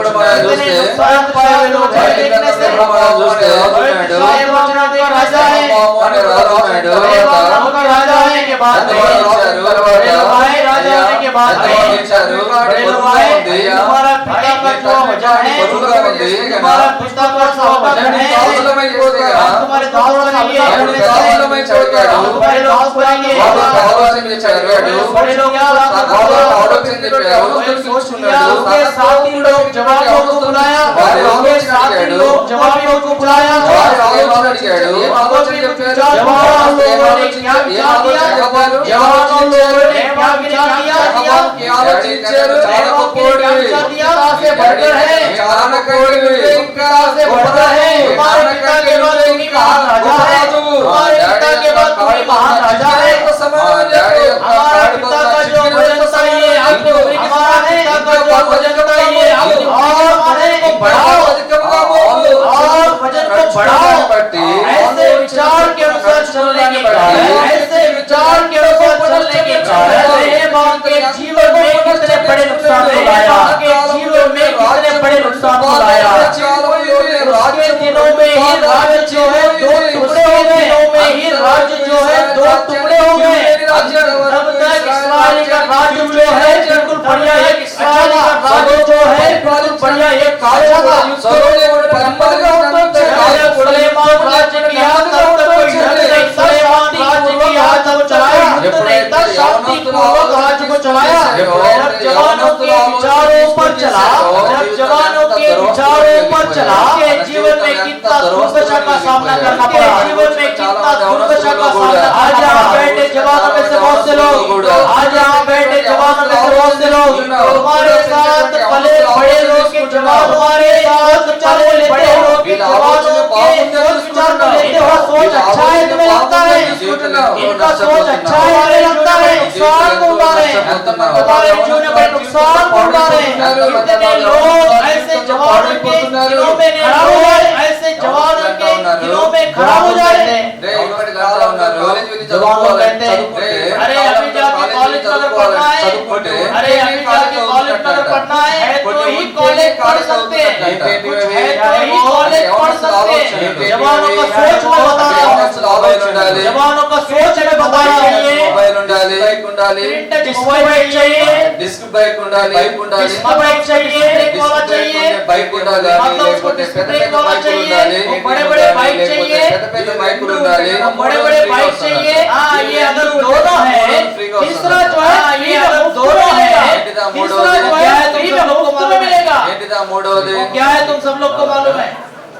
क्या है तुम सब लोग को मालूम है?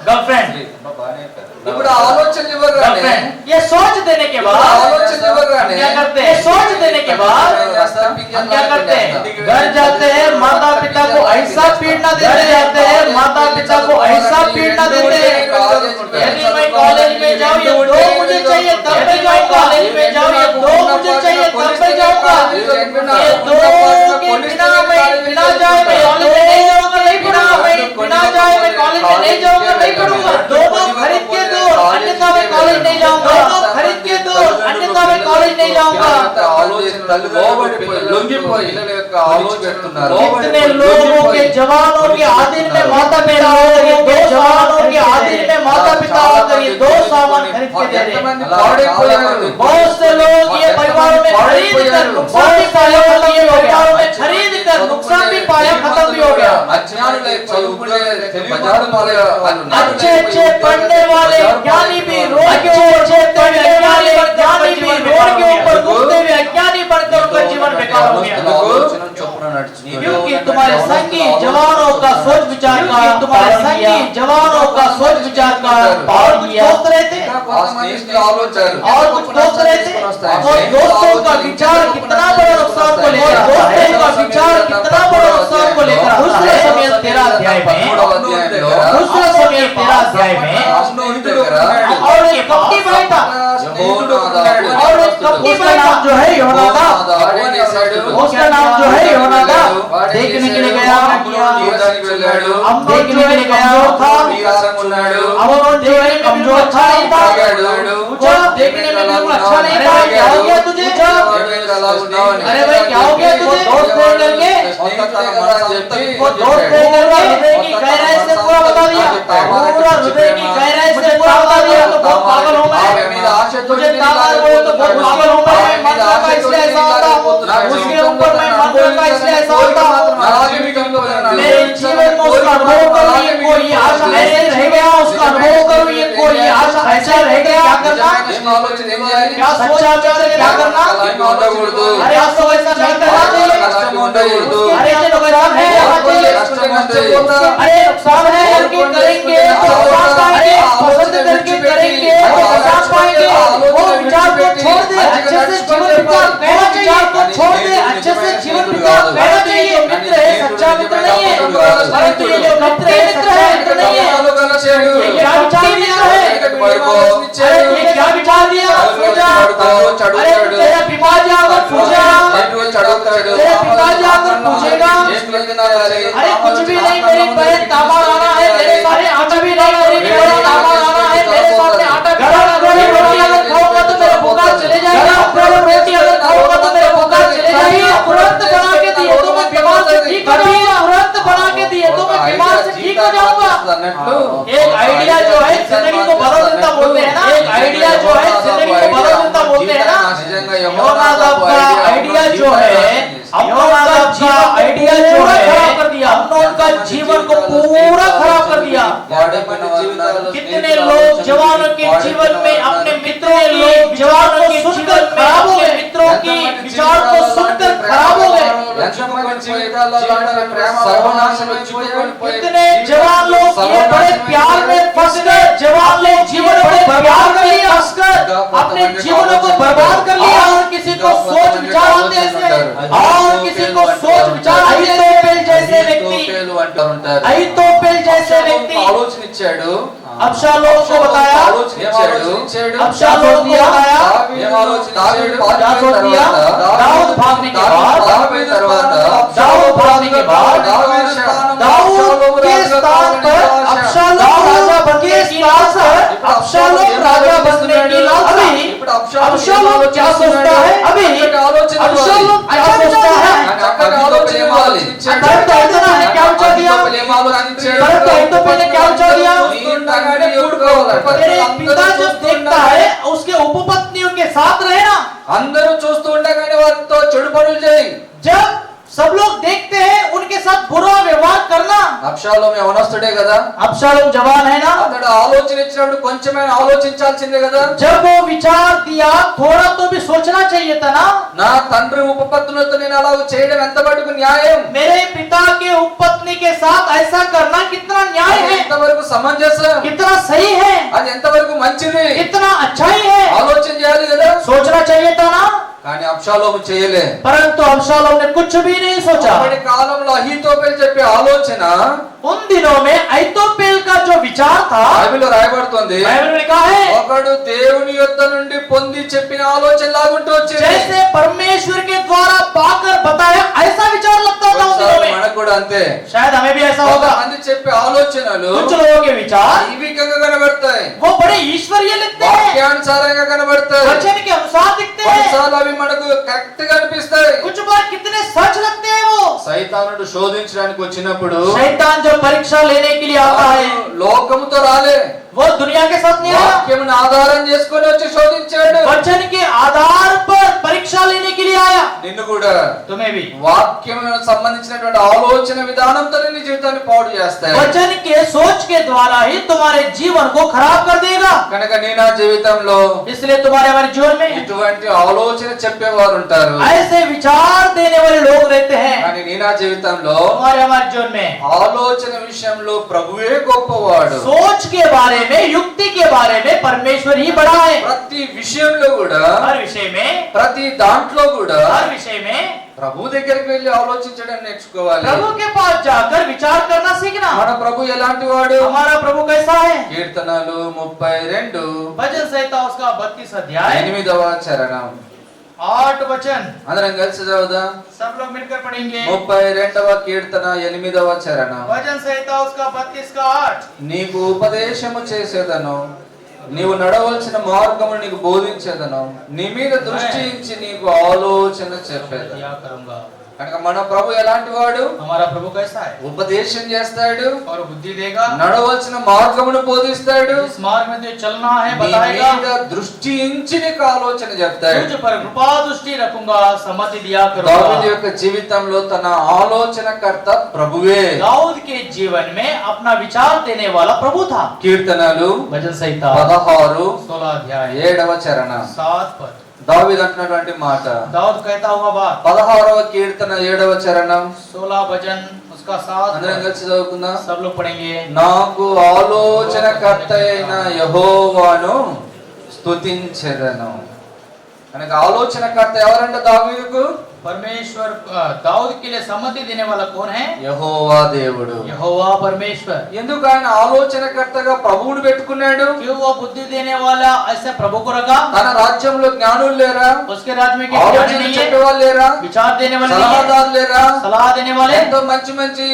गर्लफ्रेंड ఇప్పుడు ఆలోచన ఇవ్వగానే गर्लफ्रेंड ये सोच देने के ఇప్పుడు बाद ఆలోచన ఇవ్వగానే क्या करते हैं? सोच देने के बाद हम क्या करते हैं? घर जाते हैं, माता पिता को ऐसा पीटना देते जाते हैं, माता पिता को ऐसा पीटना देते हैं। यदि मैं कॉलेज में जाऊँ ये 2 मुझे चाहिए तब मैं जाऊँ, कॉलेज में जाऊँ ये 2 मुझे चाहिए तब मैं जाऊँगा। ये 2 के बिना मैं बिना जाए मैं कॉलेज में नहीं जाऊँगा, नहीं पढ़ूंगा। मैं बिना जाए मैं कॉलेज में नहीं जाऊँगा, नहीं पढ़ूंगा। दोनों खरीद के दो, अन्यथा मैं कॉलेज नहीं जाऊँगा। दोनों खरीद के दो, अन्यथा मैं कॉलेज नहीं जाऊँगा। कितने लोगों के जवानों के आधीन में माता पिता होकर ये 2 जवानों के आधीन में माता पिता होकर ये 2 सामान खरीद के दे रहे हैं। बहुत से लोग ये परिवारों में खरीद कर नुकसान भी पाया, ये परिवारों में खरीद कर नुकसान भी पाया, खत्म भी हो गया। अच्छे अच्छे पढ़ने वाले ज्ञानी भी रोड के ऊपर पढ़ने वाले ज्ञानी भी रोड के ऊपर घूमते हुए अज्ञानी बनकर उनका जीवन बेकार हो गया। क्योंकि तुम्हारे संगी जवानों का सोच विचार का, तुम्हारे संगी जवानों का सोच विचार का और कुछ दोस्त रहे थे और कुछ दोस्त रहे थे। और दोस्तों का विचार कितना बड़ा नुकसान को लेकर आता है, दोस्तों का विचार कितना बड़ा नुकसान को लेकर आता है। दूसरे समय 13 अध्याय में, दूसरे समय 13 अध्याय में और एक कपटी भाई था, और एक कपटी भाई था जो है योनादाब, उसका नाम जो है योनादाब देखने के लिए गया, अब देखने के लिए कमजोर था, अब वो देखने में बिल्कुल अच्छा नहीं था, पूछा देखने में बिल्कुल अच्छा नहीं था, क्या हो गया तुझे? अरे भाई क्या हो गया तुझे? दोस्त देख करके वो दोस्त देख करके हृदय की गहराई से पूरा बता दिया, पूरा हृदय की गहराई से पूरा बता दिया। तो बहुत पागल हो गए, तुझे ताकत बोले तो बहुत पागल हो गए। मंत्र का इसलिए ऐसा होता, उसके ऊपर मैं मंत्र का इसलिए ऐसा होता, मेरे जीवन में उसका अनुभव करूँ, ये कोई आशा ऐसे रह गया, उसका अनुभव करूँ, ये कोई आशा ऐसा रह गया। क्या करना? क्या सच्चा विचार क्या करना? अरे आपको ऐसा नहीं करना चाहिए। अरे ये नुकसान है, अरे नुकसान है करके करेंगे तो नुकसान पाएंगे, पसंद करके करेंगे तो नुकसान पाएंगे। वो विचार को छोड़ दे, अच्छे से जीवन बिता, कहना विचार को छोड़ दे, अच्छे से जीवन बिता, कहना चाहिए। मित्र है, सच्चा मित्र नहीं है, परंतु ये जो मित्र है सच्चा मित्र नहीं है। ये क्या विचार दिया है? अरे ये क्या विचार दिया? अरे तेरा पिताजी आकर पूछा, तेरा पिताजी आकर पूछेगा, अरे कुछ भी नहीं, मेरी बहन तामार आना है, मेरे सारे आटा भी नहीं, मेरी बहन तामार आना है, मेरे सामने आटा भी नहीं, रोटी अगर खाऊंगा तो मेरा बुखार चले जाएगा, रोटी अगर खाऊंगा तो मेरा बुखार चले जाएगा। तुरंत बना के दिए तो मैं बीमार से ठीक हो जाऊंगा, तुरंत बना के दिए तो मैं बीमार से ठीक हो जाऊंगा। एक आइडिया जो है जिंदगी को बदल देता बोलते हैं ना, एक आइडिया जो है जिंदगी को बदल देता बोलते हैं ना। योनादाब का आइडिया जो है, योनादाब का आइडिया जो है खराब कर दिया, हमने उनका जीवन को पूरा खराब कर दिया। कितने लोग जवानों के जीवन में अपने मित्रों के जवानों के सुनकर खराब हो गए, मित्रों की विचार को सुनकर खराब हो गए। कितने जवान लोग ये बड़े प्यार में फंस गए, जवान लोग जीवन को बर्बाद कर लिया, फंसकर अपने जीवनों को बर्बाद कर लिया। और किसी को सोच विचार आते हैं, और किसी को सोच विचार अहीतोपेल जैसे व्यक्ति, अहीतोपेल जैसे व्यक्ति अबशालोम को बताया, अबशालोम को बताया, क्या सोच दिया? दाऊद भागने के बाद, दाऊद भागने के बाद दाऊद के स्थान पर अबशालोम राजा बनने की लालसा है, अबशालोम राजा बनने की लालसा। अबशालोम क्या सोचता है? अभी अबशालोम क्या सोचता है? क्या विचार दिया? अहीतोपेल ने क्या विचार दिया? तेरे पिता जब देखता है उसके उपपत्नियों के साथ रहे ना, అందరూ చూస్తూ ఉండగానే వారితో చెడు పనులు చేయి। जब सब लोग देखते हैं उनके साथ बुरा व्यवहार करना। అబ్షాలోము యవనస్తుడే కదా, अबशालोम जवान है ना। అతడు ఆలోచన ఇచ్చినప్పుడు కొంచెమైనా ఆలోచించాల్సిందే కదా। जब वो विचार दिया थोड़ा तो भी सोचना चाहिए था ना। నా తండ్రి ఉపపత్నులతో నేను అలా చేయడం ఎంత మటుకు న్యాయం, मेरे पिता के उपपत्नी के साथ ऐसा करना कितना न्याय అది है, ఎంతవరకు సమంజసం, कितना सही है, అది ఎంతవరకు మంచిది, कितना अच्छाई है, ఆలోచన చేయాలి కదా। सोचना चाहिए था ना। కానీ అబ్షాలోము చేయలే। परंतु अबशालोम ने कुछ भी नहीं सोचा। అప్పటి కాలంలో అహీతోపెలు చెప్పే ఆలోచన उन दिनों में अहीतोपेल का जो विचार था బైబిల్లో రాయబడుతుంది, बाइबल में लिखा है ఒకడు దేవుని యొద్ద నుండి పొంది చెప్పిన ఆలోచన లాగుంటూ వచ్చింది। जैसे परमेश्वर के द्वारा पाकर बताया ऐसा विचार लगता था उन दिनों में। మనకు కూడా అంతే, शायद हमें भी ऐसा होगा। కొంతమంది చెప్పే ఆలోచనలు कुछ लोगों के विचार దైవికంగా కనబడతాయి, वो बड़े ईश्वरीय लगते हैं, వాక్యానుసారంగా కనబడతాయి, वचन के अनुसार दिखते हैं, కొన్నిసార్లు అవి మనకు కరెక్ట్ గా అనిపిస్తాయి। कुछ बार कितने सच लगते हैं वो। సైతానుడు శోధించడానికి వచ్చినప్పుడు शैतान जो परीक्षा लेने के लिए आता है లోకముతో రాలే, वो दुनिया के साथ नहीं आया, వాక్యమును ఆధారం చేసుకొని వచ్చి శోధించాడు। वचन के आधार पर परीक्षा लेने के लिए आया। నిన్ను కూడా तुम्हें भी వాక్యములకు సంబంధించినటువంటి ఆలోచన విధానంతో నీ జీవితాన్ని పాడు చేస్తాయి। वचन के सोच के द्वारा ही तुम्हारे जीवन को खराब कर देगा। కనుక నీ నా జీవితంలో इसलिए तुम्हारे हमारे जीवन में ఇటువంటి ఆలోచన చెప్పేవారు ఉంటారు, ऐसे विचार देने वाले लोग रहते हैं। కానీ నీ నా జీవితంలో तुम्हारे हमारे जीवन में ఆలోచన విషయంలో ప్రభువే గొప్పవాడు। सोच के बारे में, युक्ति के बारे में परमेश्वर ही बड़ा है। ప్రతి విషయంలో కూడా, हर विषय में, ప్రతి దాంట్లో కూడా हर विषय में ప్రభు దగ్గరికి వెళ్ళి ఆలోచించడం నేర్చుకోవాలి। प्रभु के पास जाकर विचार करना सीखना। మన ప్రభు ఎలాంటి వాడు? हमारा प्रभु कैसा है? కీర్తనలు 32 भजन संहिता उसका 32 अध्याय 8వ చరణం 8 वचन అందరం కలిసి చదువుదాం। सब लोग मिलकर पढ़ेंगे। 32వ కీర్తన 8వ చరణం। भजन संहिता उसका 32 का 8। నీకు ఉపదేశము చేసేదను, నీవు నడవలసిన మార్గము నీకు బోధించేదను, నీ మీద దృష్టి ఉంచి నీకు ఆలోచన చెప్పేదను। क्या करूंगा? కనుక మన ప్రభు ఎలాంటి వాడు? हमारा प्रभु कैसा है? ఉపదేశం చేస్తాడు, और बुद्धि देगा, నడవలసిన మార్గమును బోధిస్తాడు, इस मार्ग में तुझे चलना है నీ बताएगा, మీద దృష్టి ఉంచి నీకు ఆలోచన చెప్తాడు। तुझ पर कृपा दृष्टि रखूंगा, सम्मति दिया దావీదు करूंगा। యొక్క జీవితంలో తన ఆలోచనకర్త ప్రభువే। दाऊद के जीवन में अपना विचार देने वाला प्रभु था। కీర్తనలు भजन संहिता 16 16 अध्याय 7వ చరణం 7 पद। దావీదు అంటున్నటువంటి మాట, दाऊद कहता हुआ बात, 16వ కీర్తన 7వ చరణం 16 भजन उसका 7 అందరం पद। కలిసి చదువుకుందాం। सब लोग पढ़ेंगे। నాకు ఆలోచనకర్త అయిన యెహోవాను స్తుతించెదను। కనుక ఆలోచనకర్త ఎవరంటే దావీదుకు परमेश्वर दाऊद के लिए सम्मति देने वाला कौन है? యెహోవా దేవుడు। यहोवा परमेश्वर। ఎందుకు ఆయన ఆలోచనకర్తగా ప్రభువును పెట్టుకున్నాడు? क्यों वो बुद्धि देने वाला ऐसे प्रभु को रखा? తన రాజ్యంలో జ్ఞానులు లేరా? उसके राज्य में क्या ఆలోచన ज्ञानी नहीं है? చెప్పేవాళ్ళు లేరా? विचार देने वाले नहीं है? సలహాదారులు లేరా? सलाह देने वाले, ఎంతో మంచి మంచి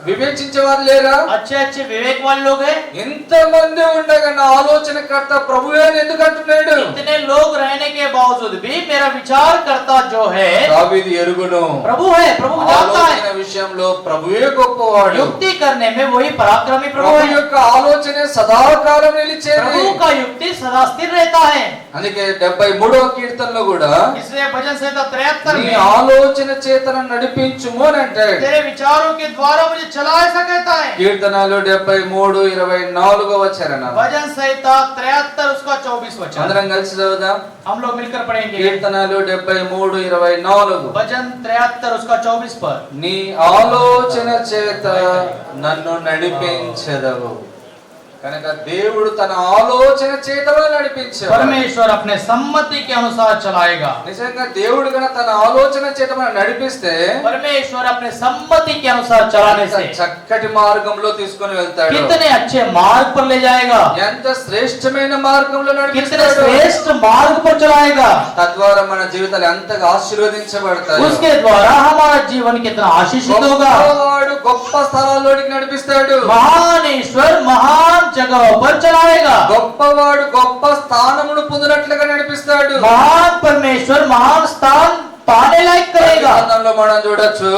వివేచించే వారు లేరా? अच्छे अच्छे विवेक वाले लोग हैं। ఎంత మంది ఉండగా నా ఆలోచనకర్త ప్రభువే అని ఎందుకు అంటున్నాడు? इतने लोग रहने के बावजूद भी मेरा विचार करता जो है దావీదు ఎరుగును, प्रभु है, प्रभु जानता ఆలోచన है। విషయంలో ప్రభువే గొప్పవాడు। युक्ति करने में वही पराक्रमी प्रभु ప్రభు है। యొక్క ఆలోచన సదాకాలం నిలిచేది। प्रभु का युक्ति सदा स्थिर रहता है। అందుకే 73వ కీర్తనలో కూడా इसलिए भजन संहिता 73 నీ में ఆలోచన చేతన నడిపించుము అని అంటాడు। तेरे विचारों के द्वारा मुझे चला, ऐसा कहता है। కీర్తనలు 73:24వ చరణం भजन संहिता 73 उसका 24 वचन। అందరం కలిసి చదువుదాం। हम लोग मिलकर पढ़ेंगे। కీర్తనలు 73:24 भजन 73 उसका 24 पर। నీ ఆలోచన చేత నన్ను నడిపించెదవు। కనుక దేవుడు తన ఆలోచన చేతనే నడిపించాడు। परमेश्वर अपने सम्मति के अनुसार चलाएगा। నిజంగా దేవుడు గన తన ఆలోచన చేత మనం నడిపిస్తే परमेश्वर अपने सम्मति के अनुसार चलाने से చక్కటి మార్గంలో తీసుకొని వెళ్తాడు। कितने अच्छे मार्ग पर ले जाएगा, ఎంత శ్రేష్టమైన మార్గంలో कितने నడిపిస్తాడు। श्रेष्ठ मार्ग पर चलाएगा। తద్వారా మన జీవితాలు ఎంతగా ఆశీర్వదించబడతాయి। उसके द्वारा हमारा जीवन कितना आशीषित होगा। గొప్పవాడు గొప్ప స్థలాల్లోకి నడిపిస్తాడు। महान ईश्वर महान जगहों पर चलाएगा। గొప్పవాడు గొప్ప స్థానమును పొందినట్లుగా నడిపిస్తాడు। महान परमेश्वर महान स्थान पाने लायक करेगा। గ్రంథంలో మనం చూడొచ్చు,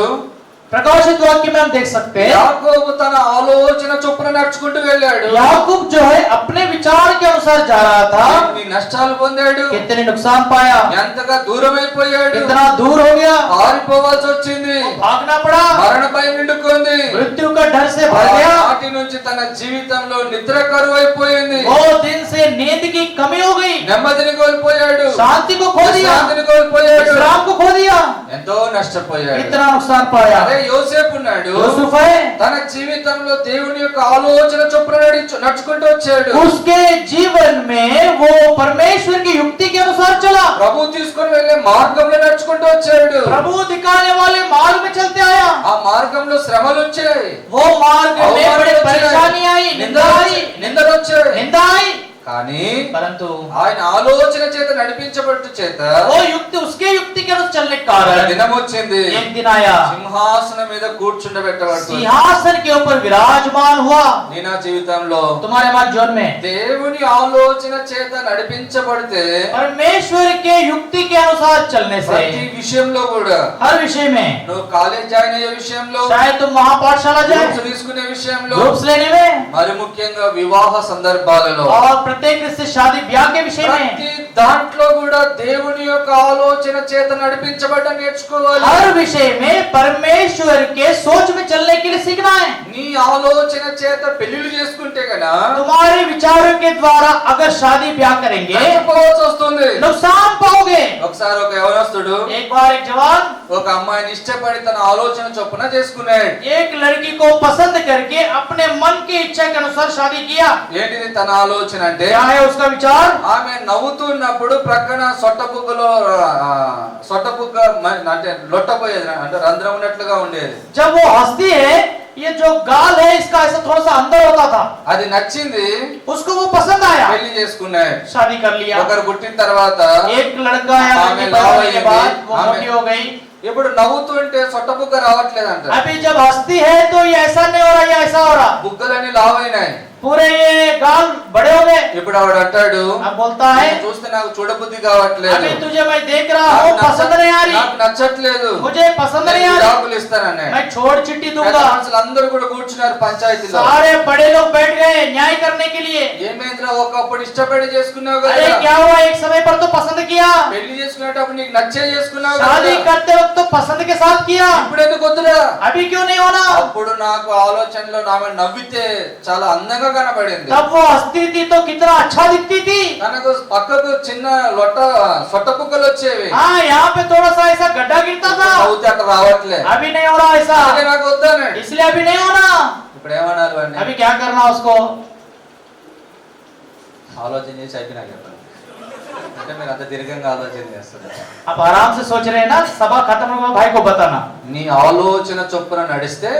प्रकाशित वाक्य में हम देख सकते हैं యాకోబు తన ఆలోచన చొప్పున నడుచుకుంటూ వెళ్ళాడు। याकूब जो है अपने विचार के अनुसार जा रहा था। నీ నష్టాలు పొందాడు, कितने नुकसान पाया, ఎంతగా దూరం అయిపోయాడు, कितना दूर हो गया, పారిపోవాల్సి వచ్చింది, भागना पड़ा, మరణ భయం నిండుకుంది, मृत्यु का डर से भर गया। నాటి నుంచి తన జీవితంలో నిద్ర కరువు అయిపోయింది, वो दिन से नींद की कमी हो गई, నెమ్మదిని కోల్పోయాడు, शांति को खो दिया, శాంతిని కోల్పోయాడు, विश्राम को खो दिया, ఎంతో నష్టపోయాడు। कितना नुकसान पाया। అదే యోసేపు ఉన్నాడు, यूसुफ है, తన జీవితంలో దేవుని యొక్క ఆలోచన చొప్పున నడుచుకుంటూ వచ్చాడు, उसके जीवन में वो परमेश्वर की युक्ति के अनुसार चला, ప్రభు తీసుకొని వెళ్ళే మార్గంలో నడుచుకుంటూ వచ్చాడు, प्रभु दिखाने वाले मार्ग में चलते आया। ఆ మార్గంలో శ్రమలు వచ్చాయి, वो मार्ग में बड़ी అవమానాలు परेशानी आई, निंदा आई, నిందలు వచ్చాయి, निंदा आई, కానీ परंतु ఆయన ఆలోచన చేత నడిపించబట్టు చేత वो युक्ति उसके युक्ति के अनुसार चलने के ఒక कारण దినం వచ్చింది, एक दिन आया, సింహాసనం మీద కూర్చుండబెట్టబడుతుంది। सिंहासन के ऊपर विराजमान हुआ। నీ నా జీవితంలో तुम्हारे हमारे जीवन में దేవుని ఆలోచన చేత నడిపించబడితే परमेश्वर के युक्ति के अनुसार चलने से ప్రతి విషయంలో కూడా, हर विषय में, నువ్వు కాలేజ్ జాయిన్ అయ్యే విషయంలో, चाहे तुम महापाठशाला जाए, గ్రూప్స్ తీసుకునే విషయంలో, ग्रुप्स लेने में, మరి ముఖ్యంగా వివాహ సందర్భాలలో, और प्रत्येक से शादी ब्याह के विषय में, ప్రతి దాంట్లో కూడా దేవుని యొక్క ఆలోచన చేత నడిపించబడ్డ నేర్చుకోవాలి। हर विषय में परमेश्वर के सोच में चलने के लिए सीखना है। నీ ఆలోచన చేత పెళ్లిళ్ళు చేసుకుంటే గనా तुम्हारे विचारों के द्वारा अगर शादी ब्याह करेंगे నష్టపోవాల్సి వస్తుంది। नुकसान पाओगे। ఒకసారి ఒక యవనస్తుడు एक बार एक जवान ఒక అమ్మాయిని ఇష్టపడి తన ఆలోచన చొప్పున చేసుకున్నాడు। एक लड़की को पसंद करके अपने मन की इच्छा के अनुसार शादी किया। ఏంటిది తన ఆలోచన అంటే, क्या है उसका विचार? ఆమె నవ్వుతున్నప్పుడు ప్రక్కన సొట్టపుక్కలో సొట్టపుక్క అంటే లొట్టపోయేది, అంటే రంధ్రం ఉన్నట్లుగా ఉండేది। जब वो हंसती है, ये जो गाल है इसका ऐसा थोड़ा सा अंदर होता था, అది నచ్చింది, उसको वो पसंद आया, పెళ్లి చేసుకున్నాడు। शादी कर लिया। ఒకరు పుట్టిన తర్వాత एक लड़का या आमे लड़की लाव पैदा होने के आएगी, बाद वो आमे- मोटी हो गई। ఇప్పుడు నవ్వుతుంటే సొట్టపుక్క రావట్లేదంట, अभी जब हंसती है तो ये ऐसा नहीं हो रहा, ये ऐसा हो रहा, బుగ్గలన్నీ లావైనాయి। पूरे ये गाल बड़े हो गए। ఇప్పుడు ఆవిడ అంటాడు, अब बोलता है, నిన్ను చూస్తే నాకు చూడబుద్ధి కావట్లేదు, अभी तुझे मैं देख रहा हूँ, पसंद नहीं आ रही, నాకు నచ్చట్లేదు, मुझे पसंद नहीं आ रही, విడాకులు ఇస్తానన్నాడు। मैं छोड़ चिट्ठी పెద్ద दूंगा। మనుషులు అందరూ కూడా కూర్చున్నారు పంచాయతీలో। सारे बड़े लोग बैठ गए न्याय करने के लिए। ఏమేంద్రా ఒకప్పుడు ఇష్టపడి చేసుకున్నావు अरे కదా, क्या हुआ, एक समय पर तो पसंद किया, పెళ్లి చేసుకునేటప్పుడు నీకు నచ్చే చేసుకున్నావు शादी కదా, करते वक्त तो पसंद के साथ किया, ఇప్పుడు ఎందుకు వద్దురా? अभी क्यों नहीं होना? అప్పుడు నాకు ఆలోచనలో ఆమె నవ్వితే చాలా అందంగా కనబడింది। तब वो हंसती थी तो कितना अच्छा दिखती थी। తనకు పక్కకు చిన్న సొట్టపుక్కలు వచ్చేవి, हाँ, यहाँ पे थोड़ा सा ऐसा गड्ढा गिरता था, నవ్వుతే అక్కడ రావట్లే, अभी नहीं हो रहा ऐसा, అదే నాకు వద్దన్నాడు। इसलिए अभी नहीं होना। ఇప్పుడు ఏమన్నారు అని अभी क्या करना उसको? ఆలోచన చేసి అయిపోయినా చెప్పండి, అంటే మీరు అంత దీర్ఘంగా ఆలోచన చేస్తారు। आप आराम से सोच रहे हैं ना, सभा खत्म होगा भाई को बताना। నీ ఆలోచన చొప్పున నడిస్తే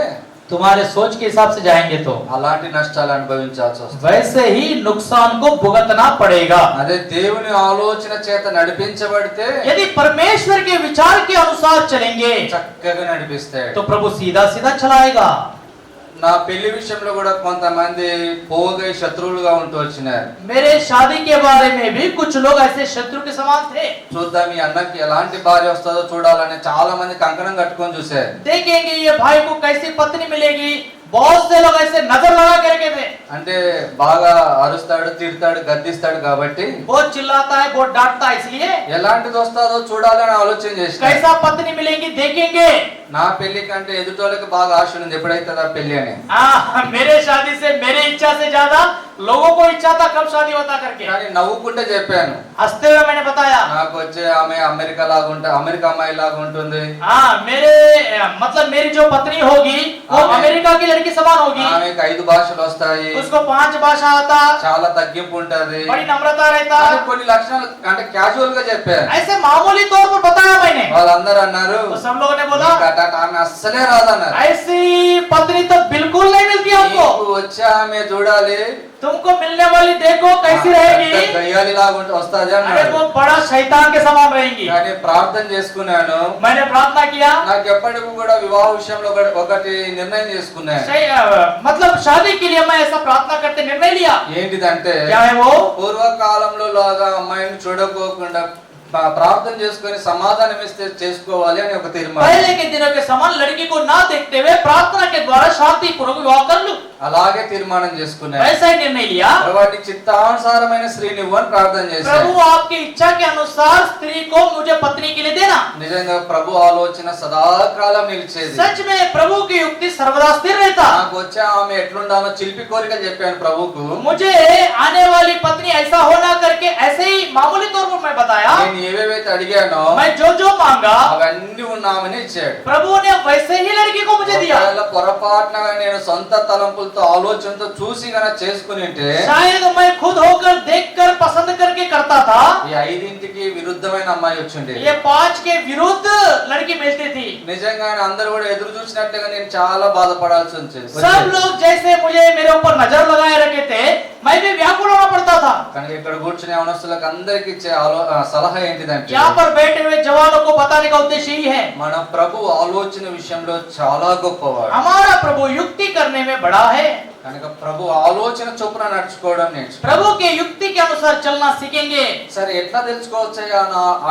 तुम्हारे सोच के हिसाब से जाएंगे तो అలాంటి నష్టాలు అనుభవించాల్సి వస్తుంది। वैसे ही नुकसान को भुगतना पड़ेगा। అదే దేవుని ఆలోచన చేత నడిపించబడితే यदि परमेश्वर के विचार के अनुसार चलेंगे చక్కగా నడిపిస్తాడు। तो प्रभु सीधा सीधा चलाएगा। నా పెళ్లి విషయంలో కూడా కొంతమంది పోగై శత్రువులుగా ఉంటూ వచ్చినారు। मेरे शादी के बारे में भी कुछ लोग ऐसे शत्रु के समान थे। చూద్దాం ఈ అన్నకి ఎలాంటి భార్య వస్తుందో చూడాలని చాలా మంది కంకణం కట్టుకొని చూశారు। देखेंगे ये भाई को कैसी पत्नी मिलेगी, बहुत से लोग ऐसे नजर लगा के रखे थे। అంటే బాగా అరుస్తాడు, తిడతాడు, గద్దిస్తాడు కాబట్టి बहुत चिल्लाता है, बहुत डांटता है, इसलिए ఎలాంటిది వస్తుందో చూడాలని ఆలోచన చేశారు। कैसा पत्नी मिलेगी देखेंगे। నా పెళ్లి కంటే ఎదుటోళ్ళకి బాగా ఆశ ఉంది ఎప్పుడైతుందా పెళ్లి అని। मेरे शादी से, मेरे इच्छा से ज्यादा लोगों को इच्छा था कब शादी होता करके। కానీ నవ్వుకుంటే చెప్పాను, हंसते हुए मैंने बताया, నాకు వచ్చే ఆమె అమెరికా లాగా అమెరికా అమ్మాయి లాగా ఉంటుంది, हाँ मेरे मतलब मेरी जो पत्नी होगी वो अमेरिका की लड़की समान होगी, ఆమెకి 5 భాషలు వస్తాయి, उसको 5 भाषा आता, చాలా తగ్గింపు ఉంటది, बड़ी नम्रता रहता। అని కొన్ని లక్షణాలు అంటే క్యాజువల్ గా చెప్పారు। ऐसे मामूली तौर पर बताया मैंने, వాళ్ళందరూ అన్నారు तो सब लोगों ने बोला "నీకు ఆమె అస్సలే రాదన్నారు, ऐसी पत्नी तो बिल्कुल नहीं मिलती हमको, నీకు వచ్చే ఆమె చూడాలి तुमको मिलने वाली देखो कैसी रहेगी, గయ్యాలి లాగా వస్తుంది अरे అన్నారు। वो बड़ा शैतान के समान रहेंगी। కానీ ప్రార్థన చేసుకున్నాను, मैंने प्रार्थना किया, నాకు ఎప్పటికీ కూడా వివాహ విషయంలో ఒకటి నిర్ణయం చేసుకున్నాను। मतलब शादी के लिए मैं ऐसा प्रार्थना करते निर्णय लिया। ఏంటిదంటే क्या है वो? పూర్వకాలంలో లాగా అమ్మాయిని చూడకోకుండా ప్రార్థన చేసుకొని సమాధానం ఇస్తే చేసుకోవాలి అని ఒక తీర్మానం. पहले के दिनों के समान लड़की को ना देखते हुए प्रार्थना के द्वारा शांति पूर्वक विवाह कर लूं, అలాగే తీర్మానం చేసుకున్నారు. ऐसा ही निर्णय लिया। వాటి చిత్తానుసారమైన స్త్రీని ఇవ్వని ప్రార్థన చేశారు. प्रभु आपकी इच्छा के अनुसार स्त्री को मुझे पत्नी के लिए देना। నిజంగా ప్రభు ఆలోచన సదాకాలం నిలిచేది. सच में प्रभु की युक्ति सर्वदा स्थिर रहता। నాకు వచ్చే ఆమె ఎట్లుండాలో చిలిపి కోరిక చెప్పాను ప్రభుకు. मुझे आने वाली पत्नी ऐसा होना करके ऐसे ही मामूली तौर पर मैं बताया। నేను ఏవేవైతే అడిగానో मैं जो जो मांगा అవన్నీ ఉన్నామని ఇచ్చాడు. प्रभु ने वैसे ही लड़की को मुझे दिया। ఒకవేళ పొరపాటున నేను సొంత తలంపులతో ఆలోచనతో చూసి గన చేసుకుని ఉంటే शायद मैं खुद होकर देखकर पसंद करके करता था, ఈ ఐదింటికి విరుద్ధమైన అమ్మాయి వచ్చిండే. ये 5 के विरुद्ध लड़की मिलती थी। నిజంగానే అందరూ కూడా ఎదురు చూసినట్టుగా నేను చాలా బాధపడాల్సి వచ్చేది. सब लोग जैसे मुझे मेरे ऊपर नजर लगाए रखे थे, मैं भी व्याकुल होना पड़ता था। కనుక ఇక్కడ కూర్చునే అవనస్తులకు అందరికి ఇచ్చే సలహా ఏంటిదంటే यहाँ पर बैठे हुए जवानों को बताने का उद्देश्य यही है, మన ప్రభు ఆలోచన విషయంలో చాలా గొప్పవాడు. हमारा प्रभु युक्ति करने में बड़ा है। కనుక ప్రభు ఆలోచన చొప్పున నడుచుకోవడం నేర్చుకో. प्रभु के युक्ति के अनुसार चलना सीखेंगे। సరే ఎట్లా తెలుసుకోవచ్చయ్యా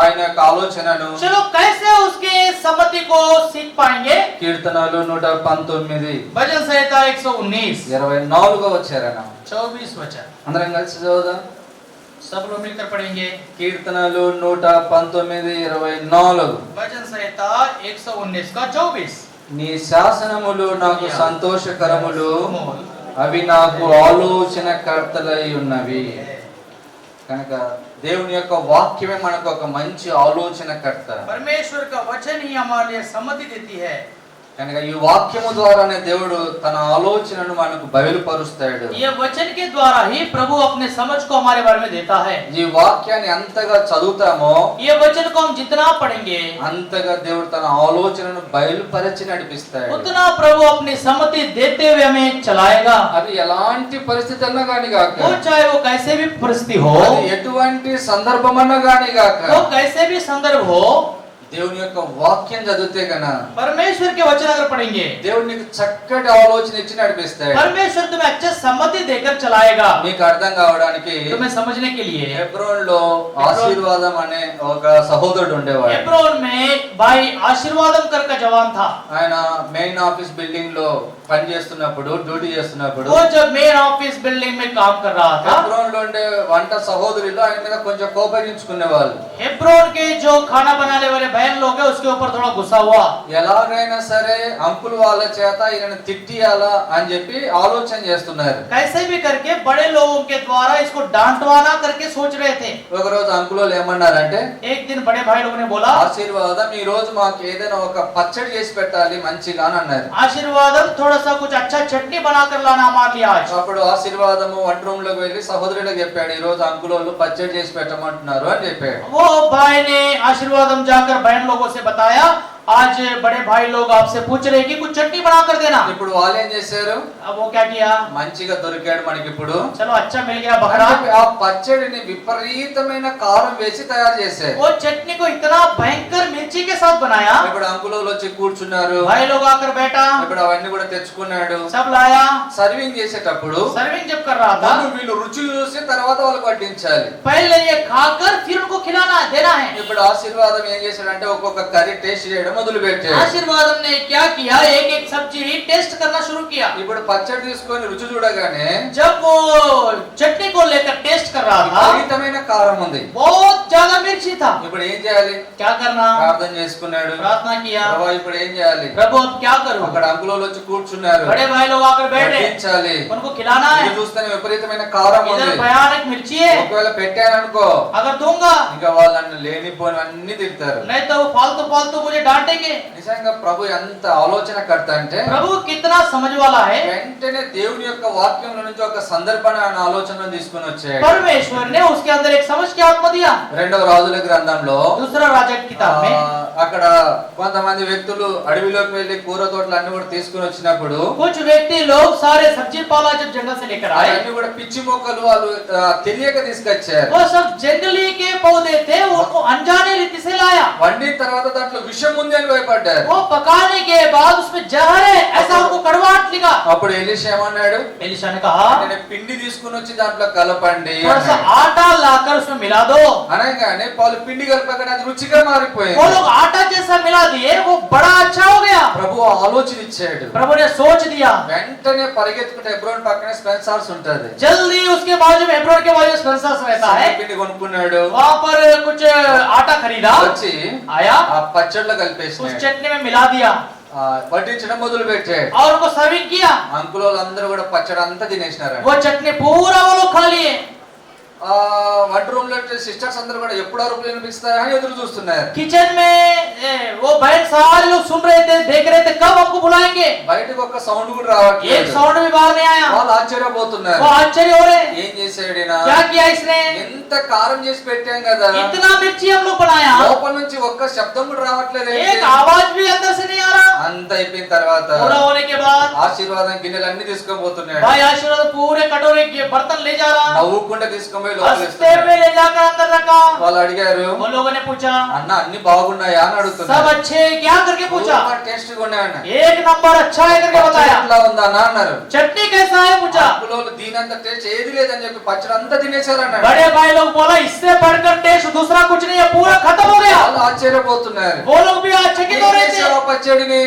ఆయన యొక్క ఆలోచనను? चलो कैसे उसके सम्मति को सीख पाएंगे? కీర్తనలు 119 भजन संहिता 119 24 వచ్చారన్న. 24 वचन అందరం కలిసి చదువుదాం. सब लोग मिलकर पढ़ेंगे। కీర్తనలు 119:24. भजन संहिता 119 का 24। నీ శాసనములు నాకు సంతోషకరములు, అవి నాకు ఆలోచన కర్తలై ఉన్నవి. కనుక దేవుని యొక్క వాక్యమే మనకు ఒక మంచి ఆలోచనకర్త. परमेश्वर का वचन ही हमारे लिए सम्मति देती है। కనుక ఈ వాక్యము ద్వారానే దేవుడు తన ఆలోచనను మనకు బయలుపరుస్తాడు. ये वचन के द्वारा ही प्रभु अपने समझ को हमारे बारे में देता है। ఈ వాక్యాన్ని ఎంతగా చదువుతామో ये वचन को हम जितना पढ़ेंगे అంతగా దేవుడు తన ఆలోచనను బయలుపరిచి నడిపిస్తాడు. उतना प्रभु अपनी सम्मति देते हुए हमें चलाएगा। అది ఎలాంటి పరిస్థితి అన్నా గాని గాక, वो चाहे वो कैसे भी परिस्थिति हो, అది ఎటువంటి సందర్భమన్నా గాని గాక, वो कैसे भी संदर्भ हो, దేవుని యొక్క వాక్యం చదివితే గన परमेश्वर के वचन अगर पढ़ेंगे, దేవుడు నీకు చక్కటి ఆలోచన ఇచ్చి నడిపిస్తాడు. परमेश्वर तुम्हें अच्छे सम्मति देकर चलाएगा। మీకు అర్థం కావడానికి तुम्हें समझने के लिए హెబ్రోన్ లో ఆశీర్వాదం అనే ఒక సహోదరుడు ఉండేవాడు. हेब्रोन में भाई आशीर्वादम करके जवान था। ఆయన మెయిన్ ఆఫీస్ బిల్డింగ్ లో పని చేస్తున్నప్పుడు, డ్యూటీ చేస్తున్నప్పుడు वो जब मेन ऑफिस बिल्डिंग में काम कर रहा था, హెబ్రోన్ లో ఉండే వంట సహోదరులు ఆయన మీద కొంచెం కోపగించుకునేవాళ్ళు. हेब्रोन के जो खाना बनाने वाले बहन लोग हैं उसके ऊपर थोड़ा गुस्सा हुआ। ఎలాగైనా సరే అంకుల్ వాళ్ళ చేత ఈయన తిట్టియాలా అని చెప్పి ఆలోచన చేస్తున్నారు. कैसे भी करके बड़े लोगों के द्वारा इसको डांटवाना करके सोच रहे थे। ఒక రోజు అంకుల్ వాళ్ళు ఏమన్నారంటే, एक दिन बड़े भाई लोगों ने बोला, ఆశీర్వాదం ఈ రోజు మాకు ఏదైనా ఒక పచ్చడి చేసి పెట్టాలి మంచిగా అని అన్నారు. आशीर्वादम थोड़ा सा कुछ अच्छा चटनी बनाकर लाना हमारे लिए आज। అప్పుడు ఆశీర్వాదము వంట రూమ్ లోకి వెళ్ళి సహోదరులకు చెప్పాడు, ఈ రోజు అంకుల్ వాళ్ళు పచ్చడి చేసి పెట్టమంటున్నారు అని చెప్పాడు. वो भाई ने आशीर्वादम जाकर बहन लोगों से बताया, आज बड़े भाई लोग आपसे पूछ रहे हैं कि कुछ चटनी बना कर देना। ఇప్పుడు వాళ్ళు ఏం చేశారు, अब वो क्या किया, మంచిగా దొరికాడు మనకి ఇప్పుడు, चलो अच्छा मिल गया बकरा, ఆ పచ్చడిని విపరీతమైన కారం వేసి తయారు చేశారు. वो चटनी को इतना भयंकर मिर्ची के साथ बनाया। ఇప్పుడు అంకుల్ వాళ్ళు వచ్చి కూర్చున్నారు, भाई लोग आकर बैठा, ఇప్పుడు అవన్నీ కూడా తెచ్చుకున్నాడు. सब लाया। సర్వింగ్ చేసేటప్పుడు सर्विंग जब कर रहा था, ముందు వీళ్ళు రుచి చూసి తర్వాత వాళ్ళకి వడ్డించాలి. पहले ये खाकर फिर उनको खिलाना देना है। ఇప్పుడు ఆశీర్వాదం ఏం చేశాడంటే ఒక్కొక్క కర్రీ టేస్ట్ చేయడం మొదలు పెట్టాడు. आशीर्वादम ने क्या किया, एक एक सब्जी टेस्ट करना शुरू किया। ఇప్పుడు పచ్చడి తీసుకొని రుచి చూడగానే जब वो चटनी को लेकर टेस्ट कर रहा था, విపరీతమైన కారం ఉంది. बहुत ज्यादा मिर्ची था। ఇప్పుడు ఏం చేయాలి, क्या करना, ప్రార్థన చేసుకున్నాడు. प्रार्थना किया, ప్రభువా ఇప్పుడు ఏం చేయాలి, प्रभु अब क्या करूं। అక్కడ అంకులోళ్ళు వచ్చి కూర్చున్నారు, बड़े भाई लोग आकर बैठे, వడ్డించాలి. उनको खिलाना है। ఇది చూస్తేనే విపరీతమైన కారం ఉంది. इधर भयानक मिर्ची है, ఒకవేళ పెట్టాననుకో अगर दूंगा ఇంకా వాళ్ళు నన్ను లేనిపోని అన్ని తిడతారు. नहीं तो वो फालतू फालतू मुझे डांटेंगे। నిజంగా ప్రభు ఎంత ఆలోచనకర్త అంటే प्रभु कितना समझ वाला है। వెంటనే దేవుని యొక్క వాక్యంలో నుంచి ఒక సందర్భాన్ని ఆయన ఆలోచన తీసుకుని వచ్చాడు. परमेश्वर ने उसके अंदर एक समझ की आत्मा दिया। రెండవ రాజుల గ్రంథంలో दूसरा राजा की किताब में అక్కడ కొంతమంది వ్యక్తులు అడవిలోకి వెళ్లి కూర తోటలు అన్ని కూడా తీసుకుని వచ్చినప్పుడు कुछ व्यक्ति लोग सारे सब्जी पाला जब जंगल से लेकर आए, అవన్నీ కూడా పిచ్చి మొక్కలు వాళ్ళు తెలియక తీసుకొచ్చారు. वो सब जंगली के पौधे थे, उनको अनजाने रीति से लाया। వండిన తర్వాత దాంట్లో విషం ఉంది అని భయపడ్డారు. वो पकाने के बाद उसमें जहर है ऐसा उनको कड़वाहट लगा। అప్పుడు ఎలీషా ఏమన్నాడు, एलीशा ने कहा, నేను పిండి తీసుకుని వచ్చి దాంట్లో కలపండి थोड़ा सा आटा लाकर उसमें मिला दो। అనగానే పౌలు పిండి కలిపగానే అది రుచిగా वो మారిపోయింది. लोग आटा जैसा मिला दिए, वो बड़ा अच्छा हो गया। ప్రభు ఆలోచన ఇచ్చాడు. प्रभु ने सोच दिया। వెంటనే పరిగెత్తుకుంటే హెబ్రోన్ పక్కనే స్పెన్సర్స్ ఉంటది. जल्दी उसके बाजू में, हेब्रोन के बाजू में स्पेंसर्स रहता है, పిండి కొనుక్కున్నాడు. वहां पर कुछ आटा खरीदा, వచ్చి आया, ఆ పచ్చడిలో उस కలిపేసినాడు. चटनी में मिला दिया వడ్డించడం మొదలు పెట్టాడు. और उनको सर्विंग किया। అంకుల్ వాళ్ళందరూ కూడా పచ్చడి అంతా తినేసినారు. वो चटनी पूरा वो लोग खा लिए। వంట రూమ్ లో సిస్టర్స్ అందరూ కూడా ఎప్పుడు అరుపులు వినిపిస్తాయా అని ఎదురు చూస్తున్నారు. किचन में वो बहन सारे लोग सुन रहे थे, देख रहे थे कब हमको बुलाएंगे। బయటకు ఒక్క సౌండ్ కూడా రావట్లేదు. एक साउंड भी बाहर नहीं आया। వాళ్ళు ఆశ్చర్యపోతున్నారు. वो आश्चर्य हो रहे, ఏం చేశాడు ఈయన? क्या किया इसने? ఎంత కారం చేసి పెట్టాం కదా, इतना मिर्ची हम लोग बनाया, లోపల నుంచి ఒక్క శబ్దం కూడా రావట్లేదు. एक आवाज भी अंदर से नहीं आ रहा। అంత అయిపోయిన తర్వాత पूरा होने के बाद ఆశీర్వాదం గిన్నెలు అన్ని తీసుకొని పోతున్నాడు. भाई आशीर्वाद पूरे कटोरे के बर्तन ले जा रहा, నవ్వుకుంటే తీసుకొని పోయి లోపల हंसते వేస్తున్నాడు. हुए ले जाकर अंदर रखा। వాళ్ళు అడిగారు, वो लोगों ने पूछा, అన్న అన్ని బాగున్నాయా అని सब అడుగుతున్నారు. अच्छे हैं क्या करके पूछा? టేస్ట్ గా ఉన్నాయన్న. एक नंबर अच्छा है करके बताया। ఎట్లా ఉందా అన్న అన్నారు. चटनी कैसा है पूछा। అంకులో దీనంత టేస్ట్ ఏది లేదని చెప్పి పచ్చడి అంతా తినేశారు అన్నాడు. बड़े भाई लोग बोला इससे बढ़कर टेस्ट दूसरा कुछ नहीं है, पूरा खत्म हो गया। వాళ్ళు ఆశ్చర్యపోతున్నారు. वो लोग भी आश्चर्यचकित हो रहे थे, ఆ పచ్చడిని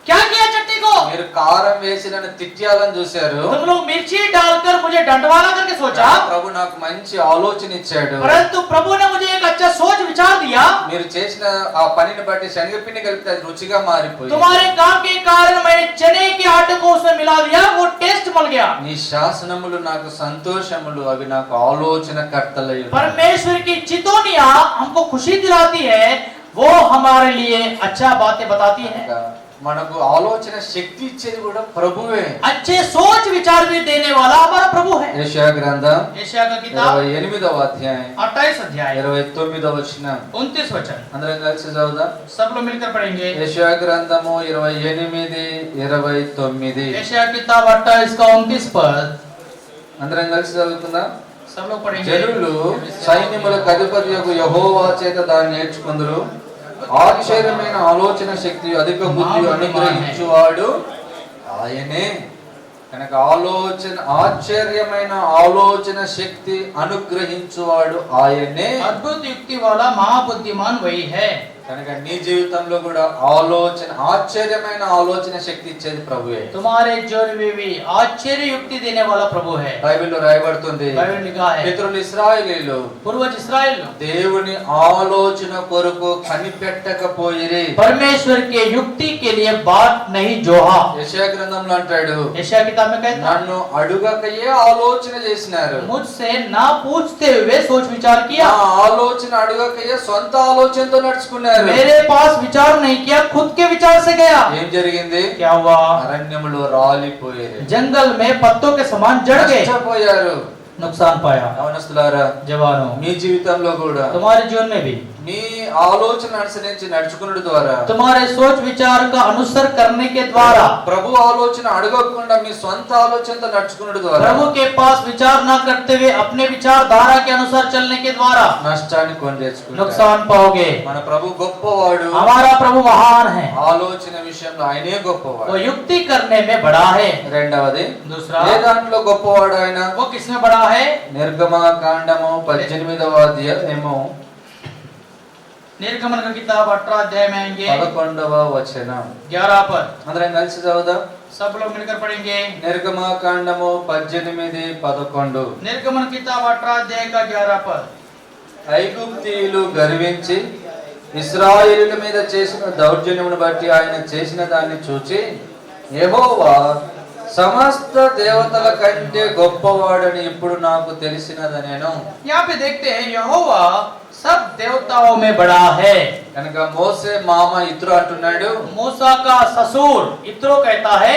क्या किया चटनी को? మీరు కారం వేసి నన్ను తిట్టాలని చూశారు. तुम लोग मिर्ची डालकर मुझे डंडवाना करके सोचा, ప్రభు నాకు మంచి ఆలోచన ఇచ్చాడు. परंतु प्रभु ने मुझे एक अच्छा सोच विचार दिया। మీరు చేసిన ఆ పనిని బట్టి శనగపిండి కలిపితే అది రుచిగా మారిపోయింది. तुम्हारे काम के कारण मैंने चने के आटे को उसमें मिला दिया, वो टेस्ट मिल गया। నీ శాసనములు నాకు సంతోషములు, అవి నాకు ఆలోచన కర్తలై ఉన్నాయి. परमेश्वर की चितौनियां हमको खुशी दिलाती है, वो हमारे लिए अच्छा बातें बताती है। మనకు ఆలోచన శక్తి ఇచ్చేది కూడా ప్రభువే. अच्छे सोच विचार भी देने वाला हमारा प्रभु है। యెషయా గ్రంథం यशायाह का किताब 28వ అధ్యాయం 28 अध्याय 29వ వచనం 29 वचन, అందరం కలిసి చదువుదాం. सब लोग मिलकर पढ़ेंगे। యెషయా గ్రంథము 28:29. यशायाह किताब 28 का 29 पद, అందరం కలిసి చదువుకుందాం. सब लोग पढ़ेंगे। జనులు సైన్యములకు అధిపతియగు యెహోవా చేత దాన్ని నేర్చుకుందురు. ఆశ్చర్యమైన ఆలోచన శక్తి, అధిక బుద్ధి అనుగ్రహించువాడు ఆయనే. కనుక ఆశ్చర్యమైన ఆలోచన శక్తి అనుగ్రహించువాడు ఆయనే. अद्भुत युक्ति वाला महाबुद्धिमान वही है। కనుక నీ జీవితంలో కూడా ఆశ్చర్యమైన ఆలోచన శక్తి ఇచ్చేది ప్రభువే. तुम्हारे जीवन में भी आश्चर्य युक्ति देने वाला प्रभु है। బైబిల్లో రాయబడుతుంది, बाइबल में लिखा है, పితరులు ఇశ్రాయేలీయులు पूर्वज इस्राएल దేవుని ఆలోచన కొరకు కనిపెట్టకపోయిరి. परमेश्वर के युक्ति के लिए बात नहीं जोहा। యెషయా గ్రంథంలో అంటాడు, यशायाह किताब में कहता है, నన్ను అడుగకయే ఆలోచన చేసినారు. मुझसे ना पूछते हुए सोच विचार నా किया, ఆలోచన అడుగకయే సొంత ఆలోచనతో నడుచుకున్నారు. मेरे पास विचार नहीं किया, खुद के विचार से गया। ఏం జరిగింది? क्या हुआ? అరణ్యములో రాలిపోయారు, जंगल में पत्तों के समान जड़ गए, నష్టపోయారు. नुकसान पाया। యవనస్తులారా, जवानों, మీ జీవితంలో కూడా तुम्हारे जीवन में भी నీ ఆలోచన అనుసరించి నడుచుకున్నడు ద్వారా, तुम्हारे सोच विचार का अनुसर करने के द्वारा, ప్రభు ఆలోచన అడగకుండా మీ సొంత ఆలోచనతో నడుచుకున్నడు ద్వారా प्रभु के पास विचार न करते हुए अपने विचारधारा के अनुसार चलने के द्वारा నష్టాన్ని కొని తెచ్చుకుంటారు. नुकसान पाओगे। మన ప్రభు గొప్పవాడు. हमारा प्रभु महान है, ఆలోచన విషయంలో ఆయనే గొప్పవాడు. वो युक्ति करने में बड़ा है। రెండవది, दूसरा, ఏ దాంట్లో గొప్పవాడు ఆయన? वो किसमें बड़ा है? నిర్గమకాండము 18వ అధ్యాయము निर्गमन का किताब 18 अध्याय में आएंगे 11వ వచనం. 11 पद, అందరం కలిసి చదువుదాం. सब लोग मिलकर पढ़ेंगे। నిర్గమకాండము 18:11. निर्गमन किताब 18 अध्याय का 11 पद, ఐగుప్తీయులు గర్వించి ఇశ్రాయేలుల మీద చేసిన దౌర్జన్యమును బట్టి ఆయన చేసిన దాన్ని చూచి యెహోవా సమస్త దేవతల కంటే గొప్పవాడని ఇప్పుడు నాకు తెలిసినదనేను. यहाँ पे देखते हैं यहोवा सब देवताओं में बड़ा है। కనుక మోసే మామ ఇత్రో అంటున్నాడు, मूसा का ससुर इत्रो कहता है,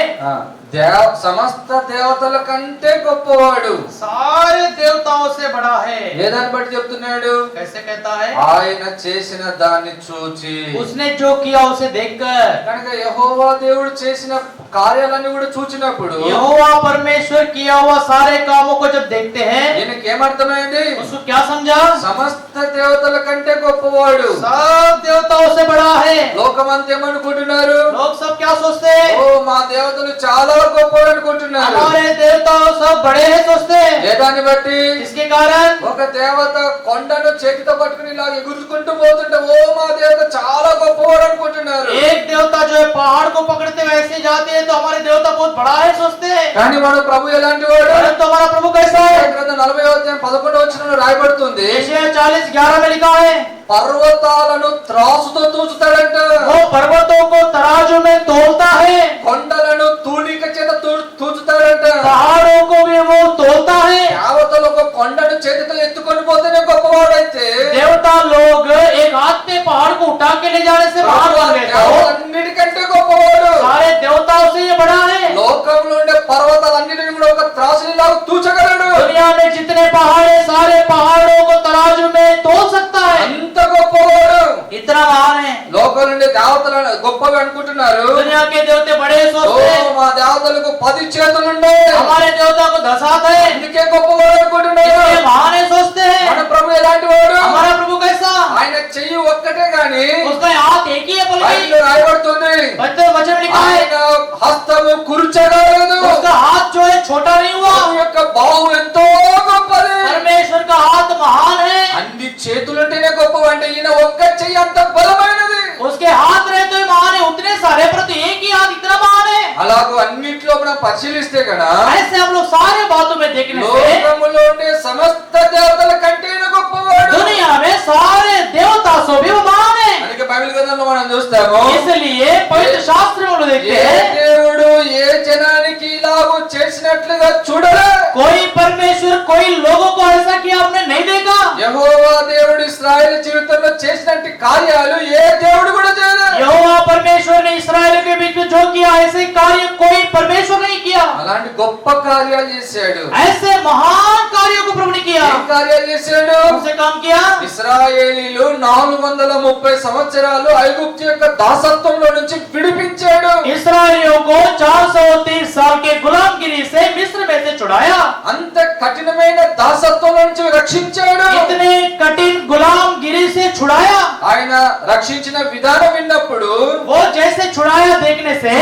సమస్త దేవతల కంటే గొప్పవాడు. सारे देवताओं से बड़ा है। ఏదాన్ని బట్టి చెప్తున్నాడు? कैसे कहता है? ఆయన చేసిన దాన్ని చూచి. उसने जो किया उसे देखकर। కనుక యెహోవా దేవుడు చేసిన కార్యాలన్నీ కూడా చూచినప్పుడు यहोवा परमेश्वर किया हुआ सारे कामों को जब देखते हैं ఈయనకి ఏమర్థమైంది? उसको क्या समझा? సమస్త దేవతల కంటే గొప్పవాడు. सब देवताओं से बड़ा है। లోకమంతా ఏమనుకుంటున్నారు? लोग सब क्या सोचते हैं? ఓ మా దేవతలు చాలా గొప్పవాడు అనుకుంటున్నారు. हमारे देवता सब बड़े हैं सोचते हैं। ఏ దాన్ని బట్టి? इसके कारण ఒక దేవత కొండను చేతితో పట్టుకుని ఇలా ఎగురుకుంటూ పోతుంటే ఓ మా దేవత చాలా గొప్పవాడు అనుకుంటున్నారు. एक देवता जो है पहाड़ को पकड़ते हुए ऐसे जाते हैं तो हमारे देवता बहुत बड़ा है सोचते हैं। కానీ మన ప్రభు ఎలాంటి వాడు? परंतु हमारा प्रभु कैसा है? 40:11 రాయబడుతుంది, यशायाह 40:11 में लिखा है పర్వతాలను త్రాసుతో తూచుతాడంట, वो पर्वतों को तराजू में तोलता है, కొండలను తూనిక చేత తూచుతాడంట. पहाड़ों को भी वो तोलता है। దేవతలు ఒక కొండను చేతితో ఎత్తుకొని పోతేనే గొప్పవాడైతే देवता लोग एक हाथ में पहाड़ को उठा के ले जाने से महान बन गए थे। అన్నిటికంటే గొప్పవాడు. सारे देवताओं से ये बड़ा है। లోకంలో ఉండే పర్వతాలన్నిటిని కూడా ఒక త్రాసులా తూచగలడు. दुनिया में जितने पहाड़ है सारे पहाड़ों को तराजू में तोल सकता है। అంత గొప్పవాడు. इतना महान है। లోకంలో ఉండే దేవతలు గొప్పగా అనుకుంటున్నారు. दुनिया के देवते बड़े ఓ सोचते हैं మా దేవతలకు 10 చేతులు ఉన్నాయి, हमारे देवता को 10 हाथ है, అందుకే గొప్పవాడు అనుకుంటున్నారు. इसलिए महान है सोचते हैं। మన ప్రభు ఎలాంటి వాడు? हमारा प्रभु कैसा? ఆయన చెయ్యి ఒక్కటే గాని उसका हाथ एक ही है बल्कि బైబిల్లో రాయబడుతుంది, वचन में लिखा है ఆయన హస్తము కురుచగలదు. उसका हाथ जो है छोटा नहीं हुआ। ప్రభు యొక్క బాహు ఎంతో గొప్పది. परमेश्वर का हाथ महान है। అన్ని చేతులుంటేనే గొప్ప అంటే ఈయన ఒక్క చెయ్యి అంత బలమైనది. उसके हाथ रहते हुए महान है, उतने सारे परंतु एक ही हाथ इतना महान है। అలాగూ అన్నిట్లో మనం పరిశీలిస్తే కదా ऐसे हम लोग सारे बातों में देखने से లోకములో ఉండే సమస్త దేవతల కంటే ఈయన గొప్పవాడు. दुनिया में सारे देवता से भी वो महान है। అందుకే బైబిల్ గ్రంథంలో మనం చూస్తాము, इसलिए पवित्र शास्त्र में लोग देखते ఏ हैं దేవుడు ఏ జనానికి ఇలాగూ చేసినట్లుగా చూడలే. कोई परमेश्वर कोई लोगों को ऐसा किया आपने नहीं देखा। యెహోవా దేవుడు ఇశ్రాయేలు జీవితంలో చేసినట్టు కార్యాలు ఏ దేవుడు కూడా చేయలేదు. यहोवा परमेश्वर ने इस्राएल के बीच में जो किया ऐसे कार्य कोई परमेश्वर नहीं किया। అలాంటి గొప్ప కార్యాలు చేశాడు. ऐसे महान कार्यों को प्रभु ने किया। ఏం కార్యాలు చేశాడు? उनसे काम किया। ఇశ్రాయేలీలు 430 సంవత్సరాలు ఐగుప్తు యొక్క దాసత్వంలో నుంచి విడిపించాడు. इस्राएलियों को 430 साल के गुलामगिरी से मिस्र में से छुड़ाया। అంత కఠినమైన దాసత్వంలో నుంచి రక్షించాడు. इतने कठिन गुलामगिरी से छुड़ाया। ఆయన రక్షించిన విధానం విన్నప్పుడు, वो जैसे छुड़ाया देखने से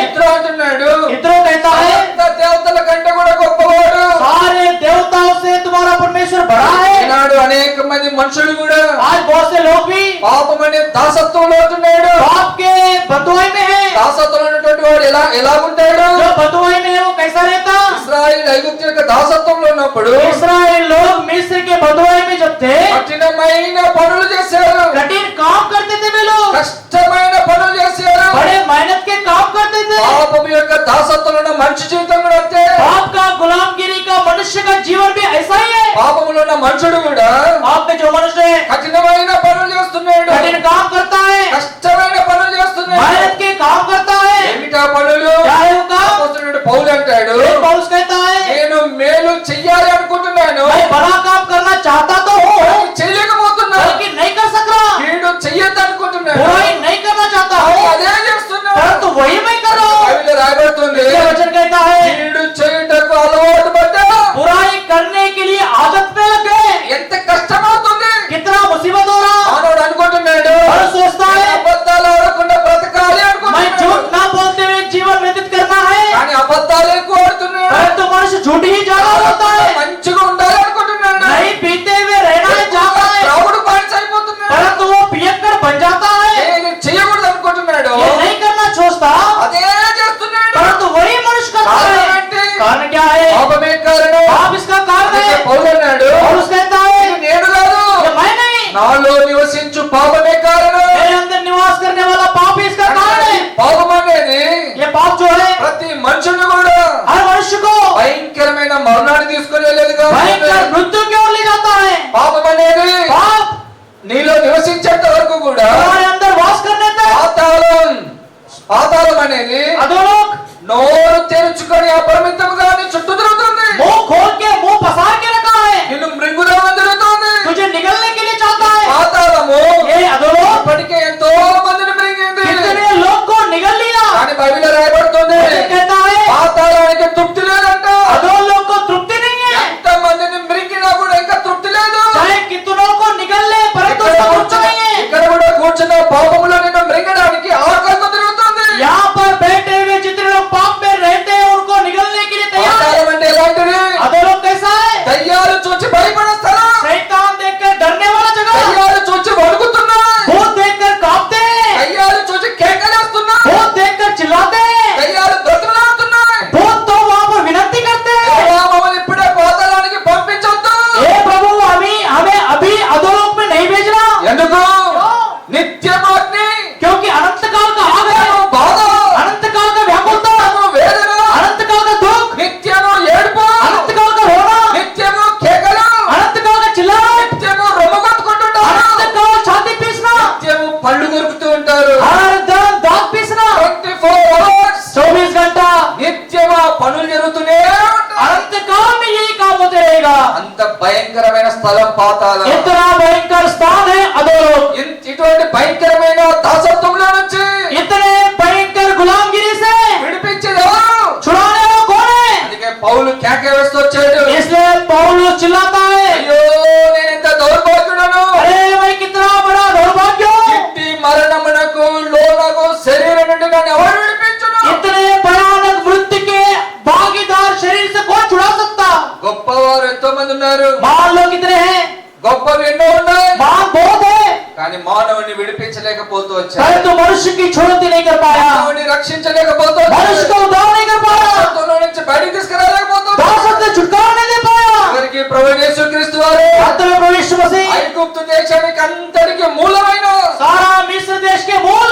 ఇతడు అంటున్నాడు, इत्रो कहता है అంత దేవతల కంటే కూడా గొప్పవాడు. सारे देवताओं से तुम्हारा परमेश्वर बड़ा है। ఈనాడు అనేక మంది మనుషులు కూడా आज बहुत से लोग भी పాపం అనే దాసత్వంలో ఉంటున్నాడు. पाप के बंधुआई में है। దాసత్వంలో ఉన్నటువంటి వాడు ఎలా ఉంటాడు? जो बंधुआई में है वो कैसा रहता? ఇశ్రాయేలు ఐగుప్తు యొక్క దాసత్వంలో ఉన్నప్పుడు इस्राएल लोग मिस्र के बंधुआई में जब थे కఠినమైన పనులు చేశారు, कठिन काम करते थे वे लोग, కష్టమైన పనులు చేశారు. बड़े मेहनत के काम करते थे। పాపం యొక్క దాసత్వంలో ఉన్న మనిషి జీవితం కూడా అంతే. पाप का गुलामगिरी का मनुष्य का जीवन भी ऐसा ही है। పాపములో ఉన్న మనుషుడు కూడా पाप में जो मनुष्य है కఠినమైన పనులు చేస్తున్నాడు, कठिन काम करता है, కష్టమైన పనులు చేస్తున్నాడు. मेहनत के काम करता है। ఏమిటా పనులు? क्या है वो काम? అపోస్తలుడైన పౌలు అంటాడు, पौलुस कहता है నేను మేలు చెయ్యాలి అనుకుంటున్నాను, मैं बड़ा काम करना चाहता तो हूँ కానీ చేయలేకపోతున్నాను. लेकिन नहीं कर सक रहा। కీడు చెయ్యొద్దు అనుకుంటున్నాను, बुराई नहीं करना चाहता కానీ हूँ అదే చేస్తున్నాను. परंतु वही मैं कर रहा हूँ। బైబిల్లో రాయబడుతుంది, ये वचन कहता है కీడు చేయుటకు అలవాటు పడ్డా बुराई करने के लिए आदत में लग गए। ఎంత కష్టమవుతుంది. कितना मुसीबत हो रहा। మానవుడు అనుకుంటున్నాడు, और सोचता है అబద్ధాలు ఆడకుండా బ్రతకాలి मैं అనుకుంటున్నాడు, झूठ ना बोलते हुए जीवन व्यतीत करना है, కానీ అబద్ధాలు ఎక్కువ ఆడుతున్నాడు. परंतु मनुष्य झूठ ही ज्यादा होता है। మంచిగా ఉండాలి అనుకుంటున్నాడు, नहीं पीते हुए रहना है चाहता है త్రాగుడు బానిస అయిపోతున్నాడు. परंतु वो पियक्कर बन जाता है। నేను చేయకూడదు అనుకుంటున్నాడు, ये नहीं करना सोचता అదే చేస్తున్నాడు. परंतु वही मनुष्य करता कारण है। ఏంటి? कारण क्या है? పాపమే కారణం. पाप इसका कारण అందుకే है। పౌలు అన్నాడు, पौलुस कहता है ఇది నేను కాదు, ये मैं नहीं, నాలో నివసించు పాపమే కారణం. मेरे अंदर निवास करने वाला पाप ही इसका कारण है। పాపం అనేది ये पाप जो है ప్రతి మనుషుడు కూడా हर मनुष्य को భయంకరమైన మరణాన్ని తీసుకుని వెళ్ళేదిగా भयंकर मृत्यु की ओर ले जाता है। పాపం అనేది पाप నీలో నివసించేంత వరకు కూడా हमारे अंदर वास करने तक పాతాళం అనేది अधोलोक నోరు తెరుచుకొని అపరిమితంగా నీ చుట్టూ తిరుగుతుంది, मुंह खोल के मुंह पसार के रखा है, నిన్ను మృంగుదామని తిరుగుతుంది. तुझे निगलने के लिए चाहता है। పాతాళము ये अधोलोक ఇప్పటికే ఎంతో మందిని మృంగింది. कितने लोग को निगल लिया। मिलेगा। అంత భయంకరమైన స్థలం పాతాళం. इतना भयंकर स्थान है अधोलोक। ఇటువంటి భయంకరమైన దాసత్వంలో నుంచి इतने भयंकर गुलामगिरी से విడిపించేది ఎవరు? छुड़ाने वाला कौन है? అందుకే పౌలు కేక వేస్తూ వచ్చాడు, इसलिए पौलुस चिल्लाता है, అయ్యో నేను ఎంత దౌర్భాగ్యుడను, अरे मैं कितना बड़ा दौर्भाग्य हूं। ఇట్టి మరణమునకు లోనగు శరీరం నుండి నన్ను ఎవరు విడిపించును? इतने भयानक मृत्यु के भागीदार शरीर से कौन छुड़ा सकता? గొప్పవారు ఎంతో మంది ఉన్నారు, महान लोग कितने हैं? గొప్పవి ఎన్నో ఉన్నాయి, महान बहुत है, కానీ మానవుని విడిపించలేకపోతూ వచ్చారు, परंतु मनुष्य की छुड़ती नहीं कर पाया, మానవుని రక్షించలేకపోతూ मनुष्य వచ్చారు, को उद्धार नहीं कर पाया, దాసత్వంలో నుంచి బయటికి తీసుకురాలేకపోతూ दासत्व से छुटकारा नहीं दे पाया। చివరికి ప్రభువైన యేసుక్రీస్తు వారు अंत में प्रभु यीशु मसीह ఐగుప్తు దేశానికి అంతటికి మూలమైన, सारा मिस्र देश के मूल,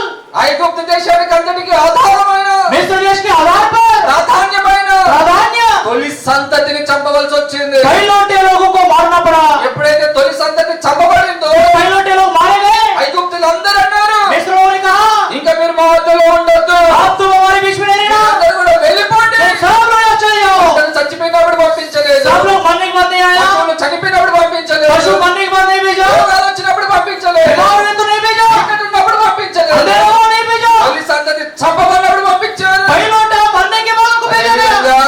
ఐగుప్తు దేశానికి అంతటికి ఆధారమైన, मिस्र देश के आधार पर ప్రాధాన్యమైన प्राधान्य తొలి సంతతిని చంపవలసి వచ్చింది. कई लौटे लोगों को मारना पड़ा। ఎప్పుడైతే తొలి సంతతి చంపబడిందో कई लौटे लोग मारे गए। ఐగుప్తులు అందరూ అన్నారు, मिस्र वालों ने कहा, ఇంకా మీరు మా మధ్యలో ఉండొద్దు, आप तुम हमारे बीच में नहीं रहना, అందరూ కూడా వెళ్ళిపోండి. तुम सब लोग यहाँ चले जाओ। అందరూ చచ్చిపోయినప్పుడు పంపించలేదు, सब लोग मरने के बाद नहीं आया, పశువులు చనిపోయినప్పుడు పంపించలేదు, पशु मरने के बाद नहीं भेजा, రోగాలు వచ్చినప్పుడు పంపించలేదు, बीमार हुए तो नहीं भेजा, చీకటి ఉన్నప్పుడు పంపించలేదు, अंधेरा हुआ नहीं भेजा, తొలి సంతతి చంపబడినప్పుడు పంపించారు. कई लौटे मरने के बाद उनको भेजा गया। అదేవిధంగా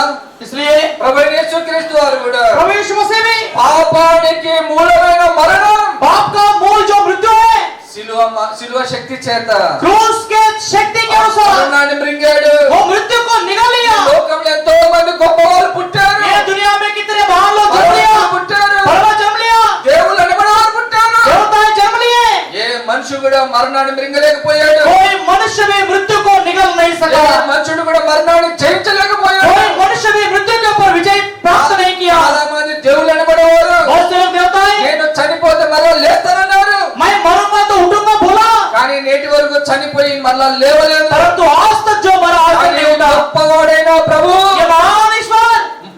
इसलिए ప్రభువైన యేసుక్రీస్తు వారు కూడా प्रभु यीशु मसीह भी పాపానికి మూలమైన మరణం, पाप का मूल जो मृत्यु है, శిలువ శక్తి చేత क्रूस के शक्ति के अनुसार మరణాన్ని మృంగాడు. वो मृत्यु को निगल लिया। లోకంలో ఎంతో మంది గొప్పవారు పుట్టారు, ये दुनिया में कितने महान लोग जन्म लिया, భగవంతుడు పుట్టారు, परवा जन्म लिया, దేవుళ్ళు అనబడేవారు పుట్టారు. देवताएं जन्म लिए, ఏ మనుషుడు కూడా మరణాన్ని మృంగలేకపోయాడు, कोई मनुष्य भी मृत्यु को निगल नहीं ఏ सका, మనుషుడు కూడా మరణాన్ని జయించలేకపోయాడు. कोई मनुष्य भी मृत्यु के ऊपर विजय प्राप्त नहीं किया। చాలా మంది దేవుళ్ళు అనబడేవారు बहुत से लोग देवताएं, నేను చనిపోతే మరలా లేస్తానన్నారు, मैं मरूंगा तो उठूंगा बोला, కానీ నేటి వరకు చనిపోయి మరలా లేవలేదు. परंतु आज तक जो मरा आज तक కానీ नहीं उठा। గొప్పవాడైన ప్రభు ये महान ईश्वर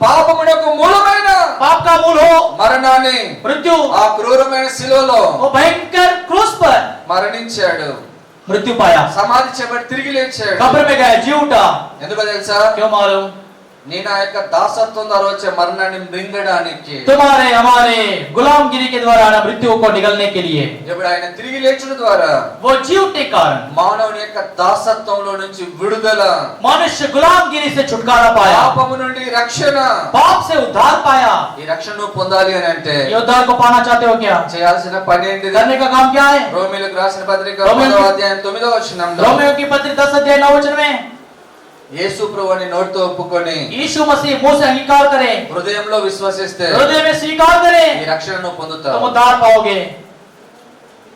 పాపమునకు మూలమైన पाप का मूल हो మరణాన్ని मृत्यु, ఆ క్రూరమైన శిలువలో वो भयंकर क्रूस पर మరణించాడు, मृत्यु पाया, సమాధి చేయబడి తిరిగి లేచాడు. कब्र में गया, जी उठा। ఎందుకో తెలుసా? क्यों मालूम? నేను ఆ యొక్క దాసత్వం ద్వారా వచ్చే మరణాన్ని మృంగడానికి, तुम्हारे हमारे गुलामगिरी के द्वारा ना मृत्यु को निगलने के लिए, ఇప్పుడు ఆయన తిరిగి లేచుట ద్వారా वो जी उठने के कारण మానవుని యొక్క దాసత్వంలో నుంచి విడుదల, मनुष्य गुलामगिरी से छुटकारा पाया, పాపము నుండి రక్షణ. पाप से उद्धार पाया। ఈ రక్షణను పొందాలి అని అంటే ये उद्धार को पाना चाहते हो क्या? చేయాల్సిన పని ఏంటిది? करने का काम क्या है? రోమీయులకు రాసిన పత్రిక రోమీయులకు- 10వ అధ్యాయం 9వ వచనంలో रोमियो की पत्री 10 अध्याय 9 वचन में యేసు ప్రభువుని నోటితో ఒప్పుకొని यीशु मसीह मुंह से अंगीकार करे, హృదయంలో విశ్వసిస్తే हृदय में स्वीकार ఈ करे, రక్షణను పొందుతావు. तुम उद्धार पाओगे।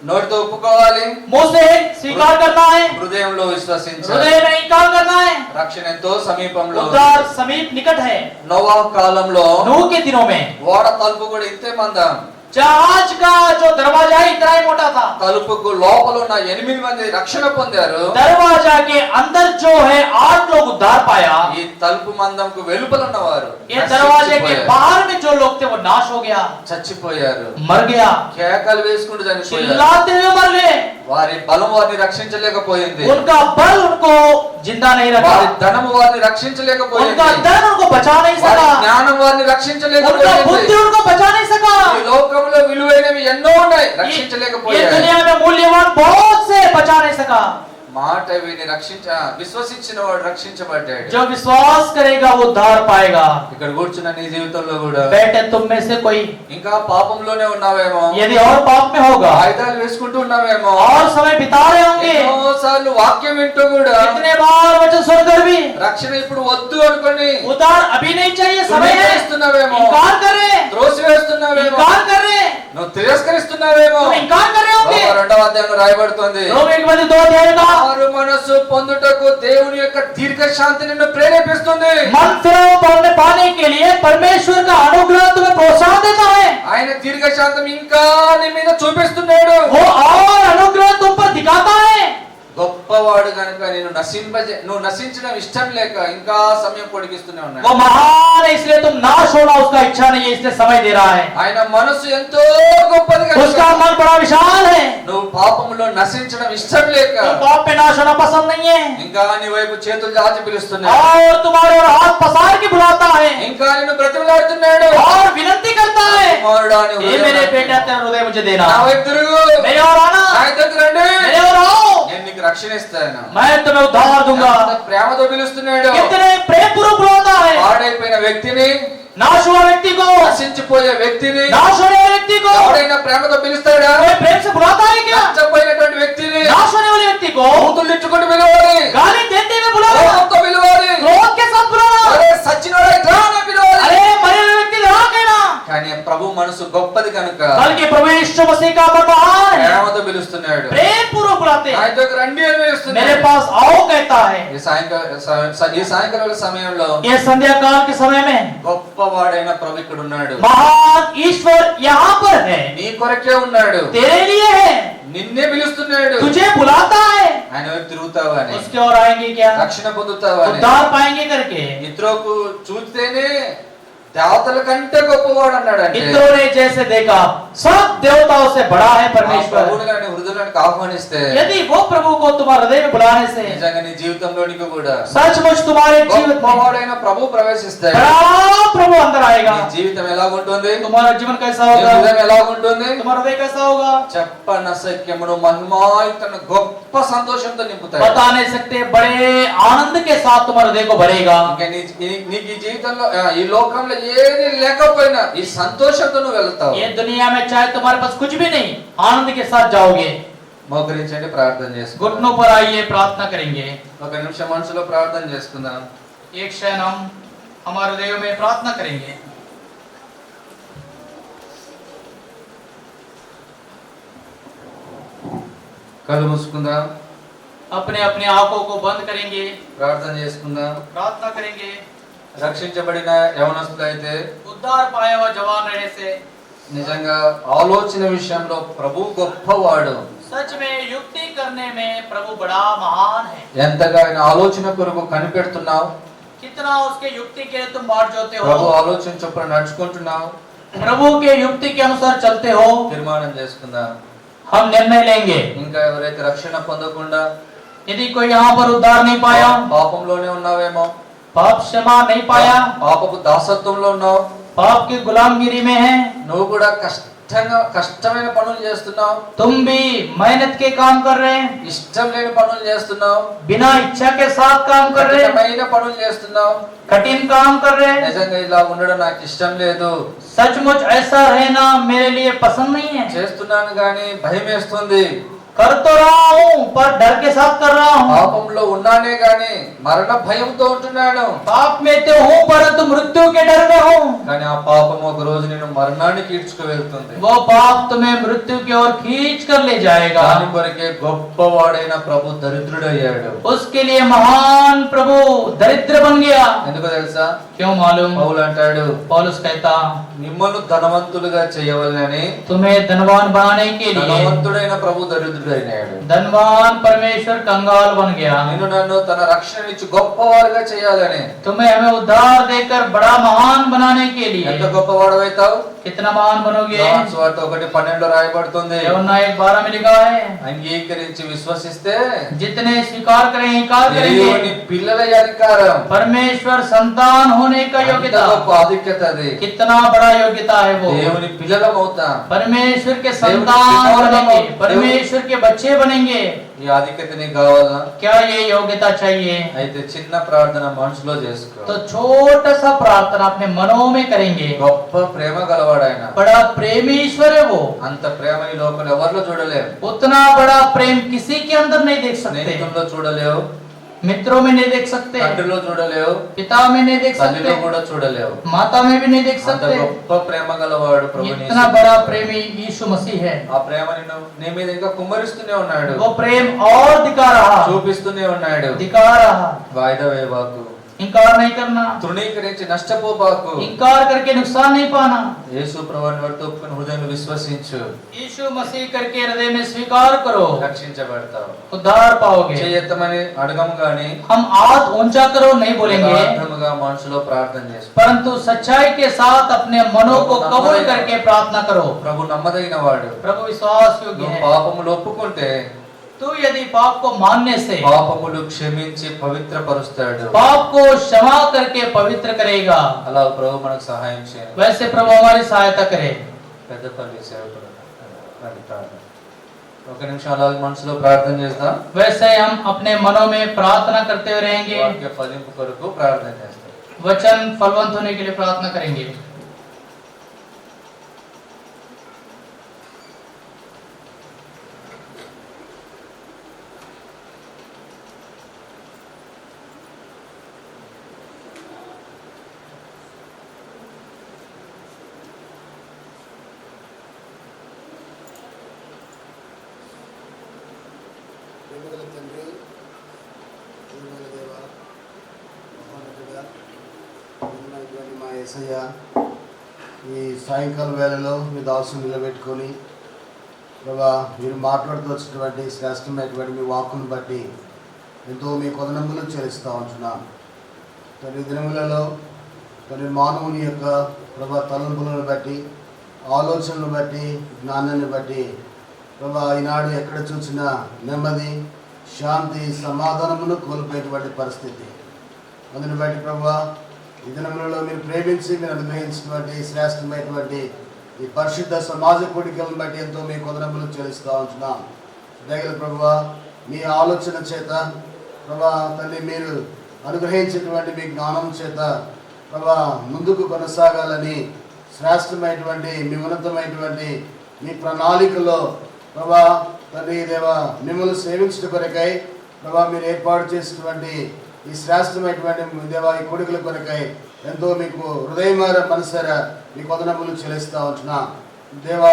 నోటితో ఒప్పుకోవాలి, मुंह से स्वीकार करना है, హృదయంలో విశ్వసించాలి. हृदय में इंकार करना है। రక్షణ ఎంతో సమీపంలో ఉంది. उद्धार समीप निकट है। నోవా కాలంలో नूह के दिनों में ఓడ తలుపు కూడా ఇంతే మందం, जहाज का जो दरवाजा है इतना ही मोटा था। తలుపుకు లోపల ఉన్న 8 మంది రక్షణ పొందారు. दरवाजा के अंदर जो है 8 लोग उद्धार पाया। ఈ తలుపు మందంకు వెలుపల ఉన్నవారు ये दरवाजे के बाहर में जो लोग थे वो नाश हो गया, చచ్చిపోయారు, मर गया, కేకలు వేసుకుంటూ చనిపోయారు. चिल्लाते हुए मर गए। వారి బలం వారిని రక్షించలేకపోయింది, उनका बल उनको जिंदा नहीं रखा, వారి ధనము వారిని उनका రక్షించలేకపోయింది, धन उनको बचा नहीं వారి सका, జ్ఞానం వారిని उनका రక్షించలేకపోయింది. बुद्धि उनको बचा नहीं सका। ఈ లోకంలో విలువైనవి ఎన్నో ఉన్నాయి, ये రక్షించలేకపోయారు. दुनिया में मूल्यवान बहुत से बचा नहीं सका। మాట విని విశ్వసించిన వాడు రక్షించబడ్డాడు. जो विश्वास करेगा वो उद्धार पाएगा। ఇక్కడ కూర్చున్న నీ జీవితంలో కూడా बैठे तुम में से कोई ఇంకా పాపంలోనే ఉన్నావేమో, यदि और पाप में होगा ఆయుధాలు వేసుకుంటూ ఉన్నావేమో, और समय बिता रहे होंगे, ఎన్నోసార్లు వాక్యం వింటూ కూడా कितने बार वचन सुनकर भी రక్షణ ఇప్పుడు వద్దు అనుకొని उद्धार अभी नहीं चाहिए, समय है, తుణికివేస్తున్నావేమో, इनकार कर रहे, త్రోసివేస్తున్నావేమో, इनकार कर रहे, నువ్వు తిరస్కరిస్తున్నావేమో. तुम इनकार कर रहे होंगे। 2వ అధ్యాయంలో రాయబడుతుంది, रोमियो के पत्री 2 अध्याय का మారు మనసు పొందుటకు దేవుని యొక్క దీర్ఘ శాంతి నిన్ను ప్రేరేపిస్తుంది. मन फिर पाने के लिए परमेश्वर का अनुग्रह तुम्हें प्रोत्साहन देता है। ఆయన దీర్ఘ శాంతం ఇంకా నీ మీద చూపిస్తున్నాడు. वो और अनुग्रह तुम पर दिखाता है। గొప్పవాడు కనుక నువ్వు నశించడం ఇష్టం లేక ఇంకా సమయం పొడిగిస్తూనే वो ఉన్నాడు. महान है इसलिए तुम नाश होना उसका इच्छा नहीं है, इसलिए समय दे रहा है। ఆయన మనసు ఎంతో గొప్పది उसका కనుక मन बड़ा विशाल है, నువ్వు పాపంలో నశించడం ఇష్టం లేక तुम पाप में नाश होना पसंद नहीं है, ఇంకా నీ వైపు చేతులు చాచి పిలుస్తున్నాడు, और तुम्हारे और हाथ पसार के बुलाता है ఇంకా నిన్ను బ్రతిమలాడుతున్నాడు. और विनती कर కుమారుడా అని ये मेरे बेटा तेरा हृदय मुझे देना, నా వైపు తిరుగు, मेरे और आना, నా దగ్గరికి రండి, मेरे और आओ, నేను నీకు రక్షణ ఇస్తాను. मैं तुम्हें उद्धार दूंगा. ఎంత ప్రేమతో పిలుస్తున్నాడు. कितने प्रेम पूर्वक बुलाता है. పాడైపోయిన వ్యక్తిని, नाश हुआ व्यक्ति को, నశించిపోయే వ్యక్తిని नाश होने वाले व्यक्ति को ఎవరైనా ప్రేమతో పిలుస్తాడా? कोई प्रेम से बुलाता है क्या? నష్టపోయినటువంటి వ్యక్తిని नाश होने वाले व्यक्ति को కూతుళ్ళు ఇచ్చుకుంటూ పిలవాలి, गाली देते हुए बुलाना, కోపంతో పిలవాలి, क्रोध के साथ बुलाना, అరే సచ్చినోడా ఇట్రా అని పిలవాలి. अरे मरे हुए व्यक्ति ला कहना. కానీ ప్రభు మనసు గొప్పది కనుక बल्कि प्रभु यीशु मसीह का मन महान है, ప్రేమతో పిలుస్తున్నాడు. प्रेम पूर्वक बुलाते నా हैं, దగ్గరికి రండి అని పిలుస్తున్నాడు. मेरे पास आओ कहता है. ఈ సాయంకాల సమయంలో ये संध्या काल के समय में గొప్పవాడైన ప్రభు ఇక్కడ ఉన్నాడు. महान ईश्वर यहाँ पर है, నీ కొరకే ఉన్నాడు, तेरे लिए है, నిన్నే పిలుస్తున్నాడు. तुझे बुलाता है. ఆయన వైపు తిరుగుతావా అని, उसके और आएंगे क्या? రక్షణ పొందుతావా అని. उद्धार पाएंगे करके. ఇత్రోకు చూస్తేనే దేవతల కంటే గొప్పవాడు అన్నాడు. అంటే इत्रो ने जैसे देखा सब देवताओं से बड़ा है परमेश्वर. ప్రభువుని గాని హృదయంలోకి ఆహ్వానిస్తే यदि वो प्रभु को तुम्हारे हृदय में बुलाने से నిజంగా నీ జీవితంలోనికి కూడా सचमुच तुम्हारे जीवन में గొప్పవాడైన ప్రభు ప్రవేశిస్తాడు. बड़ा प्रभु अंदर आएगा. నీ జీవితం ఎలాగుంటుంది? तुम्हारा जीवन कैसा నీ होगा? హృదయం ఎలాగుంటుంది? तुम्हारा हृदय कैसा होगा? చెప్పనసక్యమును మహిమాయుతన గొప్ప సంతోషంతో నింపుతాడు. बता नहीं सकते, बड़े आनंद के साथ तुम्हारे हृदय को भरेगा. ఇంకా నీకు ఈ జీవితంలో ఈ లోకంలో ఏది లేకపోయినా ఈ సంతోషంతో నువ్వు వెళ్తావు. ये दुनिया में चाहे तुम्हारे पास कुछ भी नहीं, आनंद के साथ जाओगे. మోకరించండి, ప్రార్థన చేసుకుందాం. घुटनों पर आइए, प्रार्थना करेंगे. ఒక నిమిషం మనసులో ప్రార్థన చేసుకుందాం. एक क्षण हम हमारे हृदय में प्रार्थना करेंगे. కళ్ళు మూసుకుందాం, अपने अपने आंखों को बंद करेंगे, ప్రార్థన చేసుకుందాం. प्रार्थना करेंगे. రక్షించబడిన యవనస్తులైతే उद्धार पाया हुआ जवान रहने से నిజంగా ఆలోచన విషయంలో ప్రభు గొప్పవాడు. सच में युक्ति करने में प्रभु बड़ा महान है. ఎంతగా ఆయన ఆలోచన కొరకు కనిపెడుతున్నావు, कितना उसके युक्ति के लिए तुम बाट जोते ప్రభు हो, ఆలోచన చొప్పున నడుచుకుంటున్నావు. प्रभु के युक्ति के अनुसार चलते हो. తీర్మానం చేసుకుందాం. हम निर्णय लेंगे. ఇంకా ఎవరైతే రక్షణ పొందకుండా यदि कोई यहाँ पर उद्धार नहीं पाया, పాపంలోనే ఉన్నావేమో, पाप क्षमा नहीं पाया, పాపపు దాసత్వంలో ఉన్నావు, पाप की गुलामगिरी में है, నువ్వు కూడా కష్టమైన పనులు చేస్తున్నావు, तुम भी मेहनत के काम कर रहे हैं, ఇష్టం లేని పనులు చేస్తున్నావు, बिना इच्छा के साथ काम कर रहे हैं, కఠినమైన పనులు చేస్తున్నావు. कठिन काम कर रहे हैं. నిజంగా ఇలా ఉండడం నాకు ఇష్టం లేదు, सचमुच ऐसा रहना मेरे लिए पसंद नहीं है. చేస్తున్నాను కానీ భయం వేస్తుంది, कर तो रहा हूँ पर डर के साथ कर रहा हूँ. పాపంలో ఉన్నానే గాని మరణ భయంతో ఉంటున్నాను. पाप में तो हूँ परंतु मृत्यु के डर में हूँ. కానీ ఆ పాపం ఒక రోజు నేను మరణానికి ఈడ్చుకు వెళ్తుంది. वो पाप तुम्हें मृत्यु की ओर खींच कर ले जाएगा. దాని కొరకే గొప్పవాడైన ప్రభు దరిద్రుడయ్యాడు. उसके लिए महान प्रभु दरिद्र बन गया. ఎందుకో తెలుసా? क्यों मालूम? పౌలు అంటాడు, पौलुस कहता, మిమ్మల్ని ధనవంతులుగా చేయవలెనని तुम्हें धनवान बनाने के लिए ధనవంతుడైన ప్రభు దరిద్రుడైనాడు. धनवान परमेश्वर कंगाल बन गया. నిన్ను నన్ను తన రక్షణ ఇచ్చి గొప్పవారుగా చేయాలని. तुम्हें हमें उद्धार देकर बड़ा महान बनाने के ఎంత लिए. గొప్పవాడవైతావు? कितना महान बनोगे? యోహాను సువార్త 1:12 రాయబడుతుంది, यूहन्ना 1:12 में लिखा है, అంగీకరించి విశ్వసిస్తే जितने स्वीकार करें इंकार దేవుని करेंगे, పిల్లల అధికారం. परमेश्वर संतान होने का ఎంత योग्यता. గొప్ప ఆధిక్యత అది. कितना बड़ा योग्यता है वो. దేవుని పిల్లలమవుతాం. परमेश्वर के संतान बनेंगे, परमेश्वर के बच्चे बनेंगे. ఈ ఆధిక్యత నీకు కావాలా? क्या ये योग्यता चाहिए? అయితే చిన్న ప్రార్థన మనసులో చేసుకో. तो छोटा सा प्रार्थना अपने मनों में करेंगे. గొప్ప ప్రేమ గలవాడాయన. बड़ा प्रेमी ईश्वर है वो. అంత ప్రేమ ఈ లోకంలో ఎవరిలో చూడలేం. उतना बड़ा प्रेम किसी के अंदर नहीं देख सकते, స్నేహితుల్లో చూడలేవు, मित्रों में नहीं देख सकते, తండ్రిలో చూడలేవు, पिता में नहीं देख తల్లిలో सकते, కూడా చూడలేవు. माता में भी नहीं देख అంత सकते. గొప్ప ప్రేమ గలవాడు ప్రభు యేసు. इतना बड़ा प्रेमी यीशु मसीह है. ఆ ప్రేమ నీ మీద ఇంకా కుమ్మరిస్తూనే ఉన్నాడు, वो प्रेम और दिखा रहा, చూపిస్తూనే ఉన్నాడు. दिखा रहा. వాయిదా వేయబాకు, इनकार नहीं करना, తృణీకరించి నష్టపోబాకు. इनकार करके नुकसान नहीं पाना. యేసు ప్రభువుని వర్త ఒప్పుకొని హృదయంలో విశ్వసించు, यीशु मसीह करके हृदय में स्वीकार करो, రక్షించబడతావు. उद्धार पाओगे. చేయత్తమని అడగము గాని हम हाथ ऊंचा करो नहीं बोलेंगे, యథార్థముగా మనసులో ప్రార్థన చేసుకో. परंतु सच्चाई के साथ अपने मनों को कबूल करके प्रार्थना करो. ప్రభు నమ్మదగిన వాడు. प्रभु विश्वास योग्य నువ్వు है. పాపములు ఒప్పుకుంటే तू यदि पाप को मानने से పాపములు క్షమించి పవిత్రపరుస్తాడు. पाप को क्षमा करके पवित्र करेगा. అలా ప్రభు మనకు సహాయం చేయాలి. वैसे प्रभु हमारी सहायता करे. పెద్దపల్లి సేవకుడు అది ప్రార్థన. ఒక నిమిషం అలాగే మనసులో ప్రార్థన చేద్దాం. वैसे हम अपने मनों में प्रार्थना करते हुए रहेंगे, వాక్య ఫలింపు కొరకు ప్రార్థన చేస్తాం. वचन फलवंत होने के लिए प्रार्थना करेंगे. ప్రేమగల తండ్రి, ప్రేమగల దేవ, మహోన్నతుడా, ప్రేమగల మా యేసయ్య, ఈ సాయంకాల వేళలో మీ దాసుని నిలబెట్టుకొని ప్రభా మీరు మాట్లాడుతూ వచ్చినటువంటి శ్రేష్టమైనటువంటి మీ వాక్కును బట్టి ఎంతో మీ కొదనములు చెల్లిస్తూ ఉంటున్నాం. కొన్ని దినములలో కొన్ని మానవుని యొక్క ప్రభా తలంపులను బట్టి, ఆలోచనలను బట్టి, జ్ఞానాన్ని బట్టి ప్రభా ఈనాడు ఎక్కడ చూసినా నెమ్మది, శాంతి, సమాధానమును కోల్పోయేటువంటి పరిస్థితి. అందుని బట్టి ప్రభా ఈ దినములలో మీరు ప్రేమించి మీరు అనుగ్రహించినటువంటి శ్రేష్టమైనటువంటి ఈ పరిశుద్ధ సమాజ కోడికలను బట్టి ఎంతో మీ కొందరములు చెల్లిస్తూ ఉంటున్నాం. దయగల ప్రభువా మీ ఆలోచన చేత ప్రభా తల్లి మీరు అనుగ్రహించినటువంటి మీ జ్ఞానం చేత ప్రభా ముందుకు కొనసాగాలని శ్రేష్టమైనటువంటి మీ ఉన్నతమైనటువంటి మీ ప్రణాళికలో ప్రభా తండ్రి దేవ మిమ్మల్ని సేవించడం కొరకై ప్రభా మీరు ఏర్పాటు చేసినటువంటి ఈ శ్రేష్టమైనటువంటి దేవ ఈ కొడుకుల కొరకై ఎంతో మీకు హృదయమార మనసార మీ కొదనములు చెల్లిస్తూ ఉంటున్నా. దేవా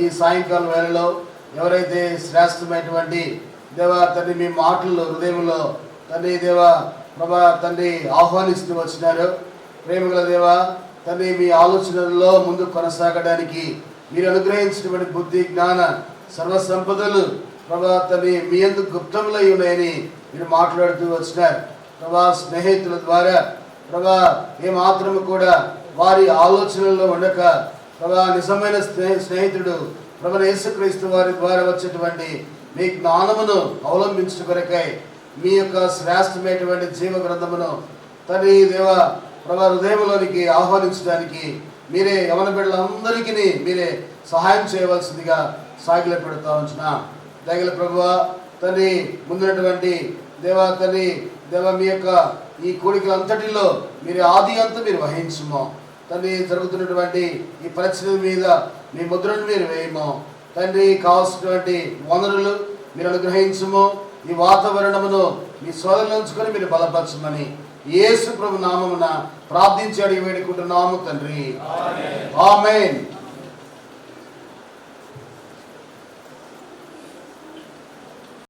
ఈ సాయంకాలం వేళలో ఎవరైతే శ్రేష్టమైనటువంటి దేవా తండ్రి మీ మాటల్లో హృదయంలో తండ్రి దేవా ప్రభా తండ్రి ఆహ్వానిస్తూ వచ్చినారు. ప్రేమగల దేవా తండ్రి మీ ఆలోచనల్లో ముందు కొనసాగడానికి మీరు అనుగ్రహించినటువంటి బుద్ధి, జ్ఞాన, సర్వసంపదలు ప్రభా తండ్రి మీ ఎందుకు గుప్తములై ఉన్నాయని మీరు మాట్లాడుతూ వచ్చినారు. ప్రభా స్నేహితుల ద్వారా ప్రభా ఏమాత్రము కూడా వారి ఆలోచనల్లో ఉండక ప్రభా నిజమైన స్నేహితుడు ప్రభు యేసుక్రీస్తు వారి ద్వారా వచ్చేటువంటి మీ జ్ఞానమును అవలంబించడం కొరకై మీ యొక్క శ్రేష్టమైనటువంటి జీవ గ్రంథమును తండ్రి దేవ ప్రభా హృదయంలోనికి ఆహ్వానించడానికి మీరే యవన బిడ్డలందరికీ మీరే సహాయం చేయవలసిందిగా సాగిల పెడుతూ ఉంటున్నా. దయగల ప్రభువా తండ్రి ముందున్నటువంటి దేవా తండ్రి దేవ మీ యొక్క ఈ కోడికలంతటిలో మీరు ఆది అంతా మీరు వహించము తండ్రి. జరుగుతున్నటువంటి ఈ పరిస్థితుల మీద మీ ముద్రను మీరు వేయము తండ్రి. కావాల్సినటువంటి వనరులు మీరు అనుగ్రహించము. ఈ వాతావరణమును మీ సోదరులు ఉంచుకొని మీరు బలపరచమని యేసు ప్రభు నామమున ప్రార్థించి అడిగి వేడుకుంటున్నాము తండ్రి. ఆమేన్.